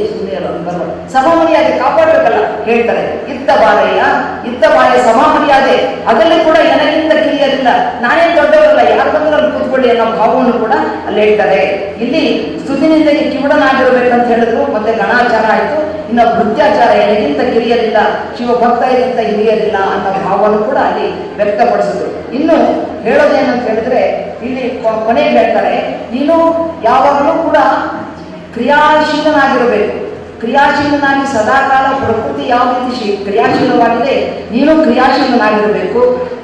Speaker 1: ಸುಮ್ಮನೆ ಬರ್ಬಾರ್ದು, ಸಭಾಮರ್ಯಾದೆ ಕಾಪಾಡಬೇಕಲ್ಲ ಹೇಳ್ತಾರೆ. ಇತ್ತ ಬಾಯ ಸಭಾಮರ್ಯಾದೆ, ಅದರಲ್ಲಿ ಕೂಡ ನನಗಿಂತ ಕಿರಿಯರಿಲ್ಲ, ನಾನೇನು ದೊಡ್ಡವರಲ್ಲ, ಯಾರು ಬಂದರೂ ಅಲ್ಲಿ ಕೂತ್ಕೊಳ್ಳಿ ಅನ್ನೋ ಭಾವವನ್ನು ಕೂಡ ಅಲ್ಲಿ ಹೇಳ್ತಾರೆ. ಇಲ್ಲಿ ಸ್ತುತಿನಿಂದ ಕಿವುಡನಾಗಿರ್ಬೇಕಂತ ಹೇಳಿದ್ರು. ಮತ್ತೆ ಗಣಾಚಾರ ಆಯ್ತು. ಇನ್ನು ನೃತ್ಯಾಚಾರ, ನನಗಿಂತ ಕಿರಿಯರಿಲ್ಲ, ಶಿವಭಕ್ತರಿಗಿಂತ ಹಿರಿಯರಿಲ್ಲ ಅನ್ನೋ ಭಾವವನ್ನು ಕೂಡ ಅಲ್ಲಿ ವ್ಯಕ್ತಪಡಿಸಿದ್ರು. ಇನ್ನು ಹೇಳೋದೇನಂತ ಹೇಳಿದ್ರೆ, ಇಲ್ಲಿ ಕೊನೆಗೆ ಹೇಳ್ತಾರೆ, ನೀನು ಯಾವಾಗಲೂ ಕೂಡ ಕ್ರಿಯಾಶೀಲನಾಗಿರಬೇಕು. ಕ್ರಿಯಾಶೀಲನಾಗಿ ಸದಾಕಾಲ ಪ್ರಕೃತಿ ಯಾವ ರೀತಿ ಕ್ರಿಯಾಶೀಲವಾಗಿದೆ, ನೀನು ಕ್ರಿಯಾಶೀಲನಾಗಿರಬೇಕು.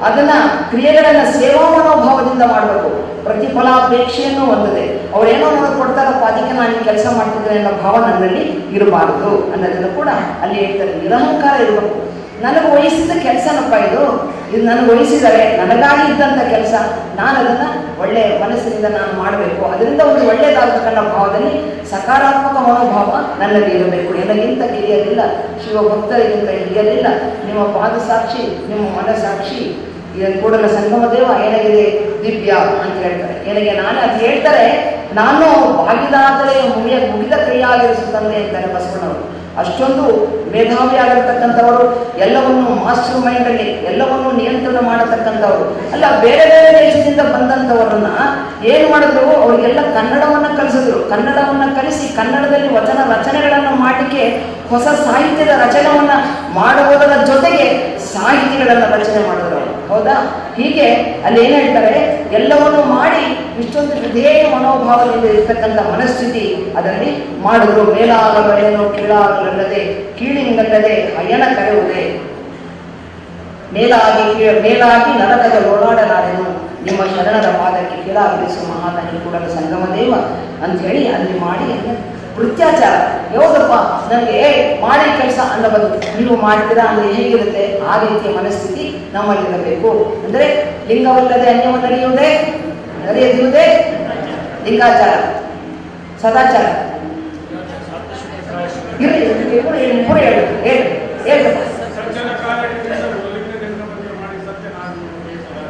Speaker 1: ಅದನ್ನ ಕ್ರಿಯೆಗಳನ್ನ ಸೇವಾ ಮನೋಭಾವದಿಂದ ಮಾಡಬೇಕು. ಪ್ರತಿಫಲಾಪೇಕ್ಷೆಯನ್ನು ಹೊಂದದೆ ಅವ್ರೇನೋ ನನಗೆ ಕೊಡ್ತಾರಪ್ಪ ಅದಕ್ಕೆ ನಾನು ಕೆಲಸ ಮಾಡ್ತಿದ್ದೇನೆ ಅನ್ನೋ ಭಾವ ನನ್ನಲ್ಲಿ ಇರಬಾರದು ಅನ್ನೋದನ್ನು ಕೂಡ ಅಲ್ಲಿ ಹೇಳ್ತಾರೆ. ನಿರಹಂಕಾರ ಇರಬೇಕು. ನನಗೆ ವಹಿಸಿದ ಕೆಲಸನಪ್ಪ ಇದು ನನಗೆ ವಹಿಸಿದರೆ ನನಗಾಗಿ ಇದ್ದಂಥ ಕೆಲಸ, ನಾನು ಅದನ್ನು ಒಳ್ಳೆಯ ಮನಸ್ಸಿನಿಂದ ನಾನು ಮಾಡಬೇಕು. ಅದರಿಂದ ಒಂದು ಒಳ್ಳೆಯದಾಗತಕ್ಕಂಥ ಭಾವದಲ್ಲಿ ಸಕಾರಾತ್ಮಕ ಮನೋಭಾವ ನನ್ನಲ್ಲಿ ಇರಬೇಕು. ನನಗಿಂತ ಹಿರಿಯರಿಲ್ಲ, ಶಿವಭಕ್ತರಿಗಿಂತ ಹಿರಿಯರಿಲ್ಲ, ನಿಮ್ಮ ಪಾದ ಸಾಕ್ಷಿ, ನಿಮ್ಮ ಮನಸಾಕ್ಷಿ, ಇದನ್ನು ಕೂಡಲ ಸಂಗಮ ದೇವ ಏನಾಗಿದೆ ದಿವ್ಯ ಅಂತ ಹೇಳ್ತಾರೆ. ಏನಿಗೆ ನಾನೇ ಅದು ಹೇಳ್ತಾರೆ, ನಾನು ಬಾಗಿದಾದರೆ ಮುಗಿದ ಕೈಯಾಗಿರಿಸುತ್ತಂದೆ ಅಂತಾರೆ ಬಸವಣ್ಣವರು. ಅಷ್ಟೊಂದು ಮೇಧಾವಿ ಆಗಿರ್ತಕ್ಕಂಥವರು, ಎಲ್ಲವನ್ನು ಮಾಸ್ಟರ್ ಮೈಂಡಲ್ಲಿ ಎಲ್ಲವನ್ನು ನಿಯಂತ್ರಣ ಮಾಡತಕ್ಕಂಥವ್ರು ಅಲ್ಲ. ಬೇರೆ ಬೇರೆ ದೇಶದ ವಿದೇಶದಿಂದ ಬಂದಂಥವರನ್ನ ಏನು ಮಾಡಿದ್ರು, ಅವರಿಗೆಲ್ಲ ಕನ್ನಡವನ್ನು ಕಲಿಸಿದ್ರು. ಕನ್ನಡವನ್ನು ಕಲಿಸಿ ಕನ್ನಡದಲ್ಲಿ ವಚನ ರಚನೆಗಳನ್ನು ಮಾಡಲಿಕ್ಕೆ ಹೊಸ ಸಾಹಿತ್ಯದ ರಚನೆಯನ್ನು ಮಾಡುವುದರ ಜೊತೆಗೆ ಸಾಹಿತಿಗಳನ್ನು ರಚನೆ ಮಾಡಿದ್ರು ಅವರು. ಹೌದಾ? ಹೀಗೆ ಅಲ್ಲಿ ಏನು ಹೇಳ್ತಾರೆ, ಎಲ್ಲವನ್ನು ಮಾಡಿ ಇಷ್ಟೊಂದು ವಿಧೇಯ ಮನೋಭಾವದಿಂದ ಇರ್ತಕ್ಕಂಥ ಮನಸ್ಥಿತಿ ಅದರಲ್ಲಿ ಮಾಡಿದ್ರು. ಮೇಲಾಗಲೇನೋ ಕೀಳಾಗಲಲ್ಲದೆ ಕೀಳಿಂಗಲ್ಲದೆ ಅಯ್ಯನ ಕರೆಯುವುದೇ, ಮೇಲಾಗಿ ನರಕದ ಓಡಾಡಲಾರೆನು, ನಿಮ್ಮ ಶರಣರ ಪಾದಕ್ಕೆ ಕೀಳಾಗಿರಿಸುವ ಮಹಾತನಿ ಕೂಡಲ ಸಂಗಮ ದೇವ ಅಂತ ಹೇಳಿ ಅಲ್ಲಿ ಮಾಡಿ ವೃತ್ಯಾಚಾರ. ಯಾವುದಪ್ಪ ನನಗೆ ಮಾಡಿ ಕೆಲಸ ಅನ್ನೋ ಬದಲು ನೀವು ಮಾಡ್ತೀರಾ ಅಂದರೆ ಹೇಗಿರುತ್ತೆ, ಆ ರೀತಿಯ ಮನಸ್ಥಿತಿ ನಮ್ಮಲ್ಲಿರಬೇಕು. ಅಂದರೆ ಲಿಂಗವಲ್ಲದೆ ಅನ್ಯವನ್ನು ನಡೆಯುವುದೇ ಲಿಂಗಾಚಾರ, ಸದಾಚಾರ. ಪೂರ ಹೇಳಪ್ಪ.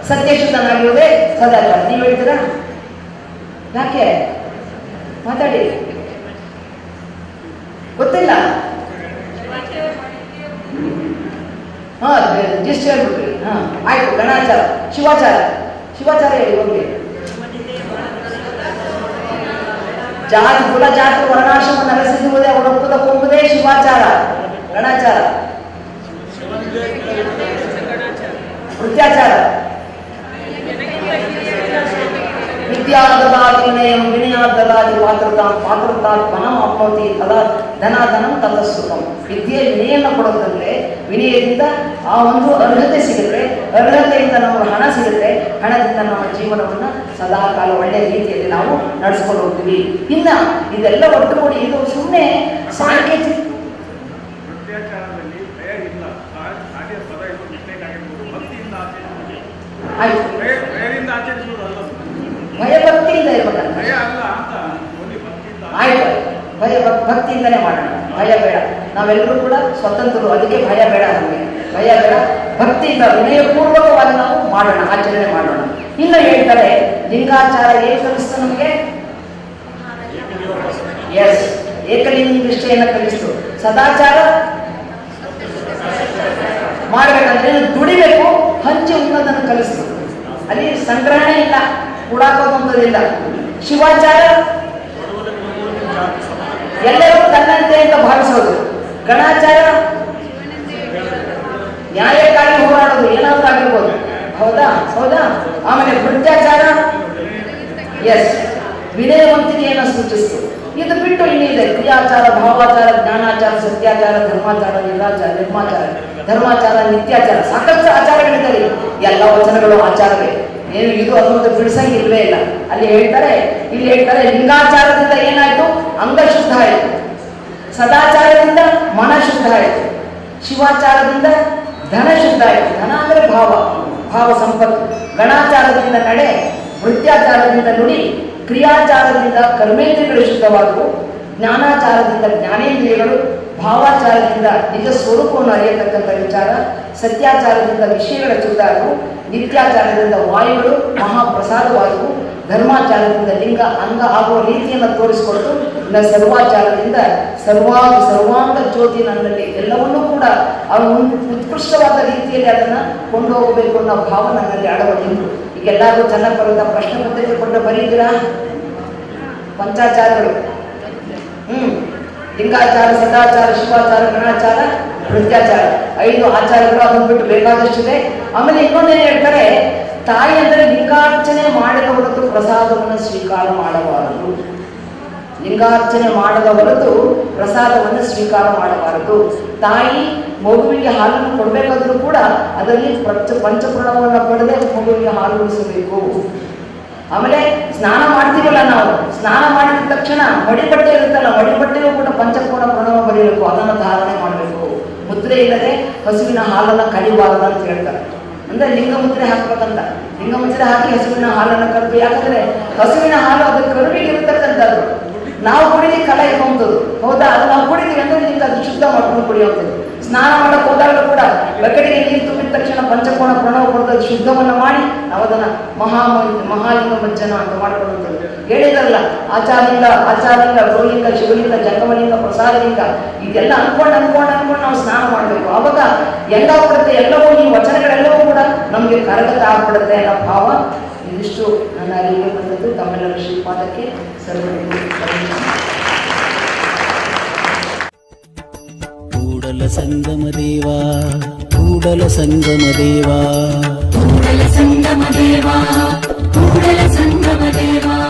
Speaker 1: ಸತ್ಯಶುದ್ಧನಾಗಿರುವುದೇ ಸದಾಚಾರ. ನೀವು ಹೇಳ್ತೀರಾ? ಯಾಕೆ ಮಾತಾಡಿ, ಗೊತ್ತಿಲ್ಲ. ಜಿಸ್ಟ್ ಹೇಳ್ಬಿಟ್ರಿ. ಆಯ್ತು. ಗಣಾಚಾರ, ಶಿವಾಚಾರ ಹೇಳಿ ಹೋಗ್ಲಿ. ಜಾತಿ ಕುಲ ಜಾತಿ ವರ್ಣಾಶ್ರಮ ನಡೆಸಿರುವುದೇ ಅವರೊಪ್ಪದ ಕೊಂಬುದೇ ಶಿವಾಚಾರ. ಗಣಾಚಾರ, ವೃತ್ಯಾಚಾರ, ವಿದ್ಯಾದದಾದಿ ವಿನಯಂ ವಿನಯಾದದಾದಿ ಪಾತ್ರತಾತ್ ಫಲಂ ಆಪ್ನೋತಿ ತದಾ ಧನಾಧನಂ ತತಸ್ಸುಖಂ. ವಿದ್ಯೆ ವಿನಯನ್ನು ಕೊಡೋದಂದ್ರೆ ವಿನಯದಿಂದ ಆ ಒಂದು ಅರ್ಹತೆ ಸಿಗುತ್ತೆ, ಅರ್ಹತೆಯಿಂದ ನಮಗೆ ಹಣ ಸಿಗುತ್ತೆ, ಹಣದಿಂದ ನಮ್ಮ ಜೀವನವನ್ನು ಸದಾ ಕಾಲ ಒಳ್ಳೆಯ ರೀತಿಯಲ್ಲಿ ನಾವು ನಡೆಸ್ಕೊಂಡು ಹೋಗ್ತೀವಿ. ಇನ್ನ ಇದೆಲ್ಲ ಒಟ್ಟುಗೂಡಿ ಇದು ಸುಮ್ಮನೆ ಸಾಂಕೇತಿಕ. ಭಯಭಕ್ತಿಯಿಂದ ಇರ್ಬೇಕಂತ. ಆಯ್ತು, ಭಕ್ತಿಯಿಂದನೇ ಮಾಡೋಣ, ಭಯ ಬೇಡ. ನಾವೆಲ್ಲರೂ ಕೂಡ ಸ್ವತಂತ್ರರು, ಅದಕ್ಕೆ ಭಯ ಬೇಡ. ನಮಗೆ ಭಯ ಬೇಡ, ಭಕ್ತಿಯಿಂದ ವಿನಯಪೂರ್ವಕವಾಗಿ ನಾವು ಮಾಡೋಣ, ಆಚರಣೆ ಮಾಡೋಣ. ಇನ್ನು ಹೇಳ್ತಾರೆ ಲಿಂಗಾಚಾರ ಏನ್ ಕಲಿಸ್ತು ನಮಗೆ? ಎಸ್, ಏಕಲಿಂಗ ನಿಷ್ಠೆಯನ್ನು ಕಲಿಸ್ತು. ಸದಾಚಾರ ಮಾಡ್ಬೇಕಂದ್ರೆ ದುಡಿಬೇಕು, ಹಂಚಿ ಉಣ್ಣೋದನ್ನು ಕಲಿಸ್ತು. ಅಲ್ಲಿ ಸಂಗ್ರಹಣೆ ಇಲ್ಲ, ಕೂಡಾಕೋದಂಥದ್ದಿಲ್ಲ. ಶಿವಾಚಾರ ಎಲ್ಲರೂ ತನ್ನಂತೆ ಅಂತ ಭಾವಿಸೋದು. ಗಣಾಚಾರ ನ್ಯಾಯಕ್ಕಾಗಿ ಹೋರಾಡೋದು, ಏನಾದ್ರೂ ಆಗಿರ್ಬೋದು. ಹೌದಾ? ಆಮೇಲೆ ವೃತ್ಯಾಚಾರ ಎಸ್, ವಿನಯವಂತಿಕೆಯನ್ನು ಸೂಚಿಸ್ತು. ಇದು ಬಿಟ್ಟು ಇನ್ನಿದೆ ಕ್ರಿಯಾಚಾರ, ಭಾವಾಚಾರ, ಜ್ಞಾನಾಚಾರ, ಸತ್ಯಾಚಾರ, ಧರ್ಮಾಚಾರ, ಧರ್ಮಾಚಾರ, ನಿತ್ಯಾಚಾರ. ಸಾಕಷ್ಟು ಆಚಾರಗಳಿದ್ದಾರೆ. ಎಲ್ಲ ವಚನಗಳು ಆಚಾರವೇ, ಏನು ಇದು ಅನ್ನೋದು ಬಿಡಿಸಂಗಿಲ್ವೇ ಇಲ್ಲ. ಇಲ್ಲಿ ಹೇಳ್ತಾರೆ ಲಿಂಗಾಚಾರದಿಂದ ಏನಾಯ್ತು? ಅಂಗ ಶುದ್ಧ ಆಯಿತು. ಸದಾಚಾರದಿಂದ ಮನ ಶುದ್ಧ ಆಯಿತು. ಶಿವಾಚಾರದಿಂದ ಧನ ಶುದ್ಧ ಆಯಿತು. ಧನ ಅಂದರೆ ಭಾವ ಸಂಪತ್ತು. ಗಣಾಚಾರದಿಂದ ನಡೆ, ವೃತ್ಯಾಚಾರದಿಂದ ನುಡಿ, ಕ್ರಿಯಾಚಾರದಿಂದ ಕರ್ಮೇಂದ್ರಿಯಗಳು ಶುದ್ಧವಾದವು. ಜ್ಞಾನಾಚಾರದಿಂದ ಜ್ಞಾನೇಂದ್ರಿಯಗಳು, ಭಾವಾಚಾರದಿಂದ ನಿಜ ಸ್ವರೂಪವನ್ನು ಅರಿಯತಕ್ಕಂಥ ವಿಚಾರ, ಸತ್ಯಾಚಾರದಿಂದ ವಿಷಯಗಳ ಶುದ್ಧಾದವು, ನಿತ್ಯಾಚಾರದಿಂದ ವಾಯುಗಳು ಮಹಾಪ್ರಸಾದವಾದವು, ಧರ್ಮಾಚಾರದಿಂದ ಲಿಂಗ ಅಂಗ ಆಗುವ ರೀತಿಯನ್ನು ತೋರಿಸಿಕೊಟ್ಟು, ಇನ್ನು ಸರ್ವಾಚಾರದಿಂದ ಸರ್ವಾಂಗ ಜ್ಯೋತಿ ನನ್ನಲ್ಲಿ ಎಲ್ಲವನ್ನೂ ಕೂಡ ಅವನು ಉತ್ಕೃಷ್ಟವಾದ ರೀತಿಯಲ್ಲಿ ಅದನ್ನು ಕೊಂಡು ಹೋಗಬೇಕು ಅನ್ನೋ ಭಾವ ನನ್ನಲ್ಲಿ ಅಳವಡಿಸಿದ್ರು. ಈಗ ಎಲ್ಲರೂ ಚೆನ್ನಾಗಿ ಬರುತ್ತಾ? ಪ್ರಶ್ನೆ ಪತ್ರಿಕೆ ಕೊಟ್ಟು ಬರೀತೀರಾ? ಪಂಚಾಚಾರಗಳು, ಲಿಂಗಾಚಾರ, ಸದಾಚಾರ, ಶಿವಾಚಾರ, ಗಣಾಚಾರ, ವೃತ್ಯಾಚಾರ, 5 ಆಚಾರಗಳು. ಅದನ್ನು ಬಿಟ್ಟು ಬೇಕಾದಷ್ಟಿದೆ. ಆಮೇಲೆ ಇನ್ನೊಂದೇನು ಹೇಳ್ತಾರೆ, ತಾಯಿ ಅಂದರೆ ಲಿಂಗಾರ್ಚನೆ ಮಾಡಿದ ಹೊರತು ಪ್ರಸಾದವನ್ನು ಸ್ವೀಕಾರ ಮಾಡಬಾರದು. ಲಿಂಗಾರ್ಚನೆ ಮಾಡದ ಹೊರತು ಪ್ರಸಾದವನ್ನು ಸ್ವೀಕಾರ ಮಾಡಬಾರದು. ತಾಯಿ ಮಗುವಿಗೆ ಹಾಲನ್ನು ಕೊಡಬೇಕಾದ್ರೂ ಕೂಡ ಅದರಲ್ಲಿ ಪಂಚಪ್ರಣವನ್ನು ಪಡೆದೇ ಮಗುವಿಗೆ ಹಾಲು ಉಳಿಸಬೇಕು. ಆಮೇಲೆ ಸ್ನಾನ ಮಾಡ್ತೀವಲ್ಲ ನಾವು, ಸ್ನಾನ ಮಾಡಿದ ತಕ್ಷಣ ಮಡಿಬಟ್ಟೆ ಇರುತ್ತಲ್ಲ, ಮಡಿಬಟ್ಟೆಯೂ ಕೂಡ ಪಂಚಪೂರ್ಣ ಪ್ರಣವ ಬರೀಬೇಕು, ಅದನ್ನು ಧಾರಣೆ ಮಾಡಬೇಕು. ಮುದ್ರೆ ಇಲ್ಲದೆ ಹಸುವಿನ ಹಾಲನ್ನು ಕಡಿಬಾರದು ಅಂತ ಹೇಳ್ತಾರೆ. ಅಂದ್ರೆ ಲಿಂಗ ಮುದ್ರೆ ಹಾಕ್ಬೇಕಂತ. ಲಿಂಗ ಮುದ್ರೆ ಹಾಕಿ ಹಸುವಿನ ಹಾಲನ್ನು ಕರಬೇಕು. ಯಾಕಂದ್ರೆ ಹಸುವಿನ ಹಾಲು ಅದು ಕರುವಿಗೆ ಇರತಕ್ಕಂಥದ್ದು. ನಾವು ಕುಡಿಲಿಕ್ಕೆ ಕಲ ಇರುವಂಥದ್ದು. ಹೌದಾ? ಅದು ನಾವು ಕುಡಿತೀವಿ ಅಂದ್ರೆ ಲಿಂಗ ಅದು ಶುದ್ಧ ಮಾಡ್ಕೊಂಡು ಕುಡಿಯುವಂಥದ್ದು. ಸ್ನಾನ ಮಾಡಕ್ಕೆ ಹೋದಾಗಲೂ ಕೂಡ ಬಕೆಟಿಗೆ ನೀರು ತುಂಬಿದ ತಕ್ಷಣ ಪಂಚಕೋಣ ಪ್ರಣವ ಕೊಡ್ತದೆ, ಶುದ್ಧವನ್ನು ಮಾಡಿ ನಾವು ಅದನ್ನು ಮಹಾಲಿಂಗ ಮಜ್ಜನ ಅಂತ ಮಾಡ್ಕೊಳ್ಳುವಂಥದ್ದು. ಹೇಳಿದ್ರಲ್ಲ, ಆಚಾರಲಿಂಗ, ಗೌಲಿಂಗ, ಶಿವಲಿಂಗ, ಜಂಗಮಲಿಂಗ, ಪ್ರಸಾದಲಿಂಗ, ಇದೆಲ್ಲ ಅನ್ಕೊಂಡು ನಾವು ಸ್ನಾನ ಮಾಡಬೇಕು. ಆವಾಗ ಎಲ್ಲ ಬಿಡುತ್ತೆ, ಎಲ್ಲವೂ ಈ ವಚನಗಳೆಲ್ಲವೂ ಕೂಡ ನಮಗೆ ಕರಗತ ಆಗ್ಬಿಡುತ್ತೆ ಅನ್ನೋ ಭಾವ ಇದಿಷ್ಟು ನನ್ನ ಅರಿವಿಗೆ ಬಂದದ್ದು. ತಮ್ಮೆಲ್ಲರ ಶ್ರೀಪಾದಕ್ಕೆ ಸರ್ವರಿಗೂ
Speaker 2: ಕೂಡಲ ಸಂಗಮ ದೇವಾ, ಕೂಡಲ ಸಂಗಮ ದೇವಾ,
Speaker 3: ಕೂಡಲ ಸಂಗಮ ದೇವಾ, ಕೂಡಲ ಸಂಗಮ ದೇವಾ.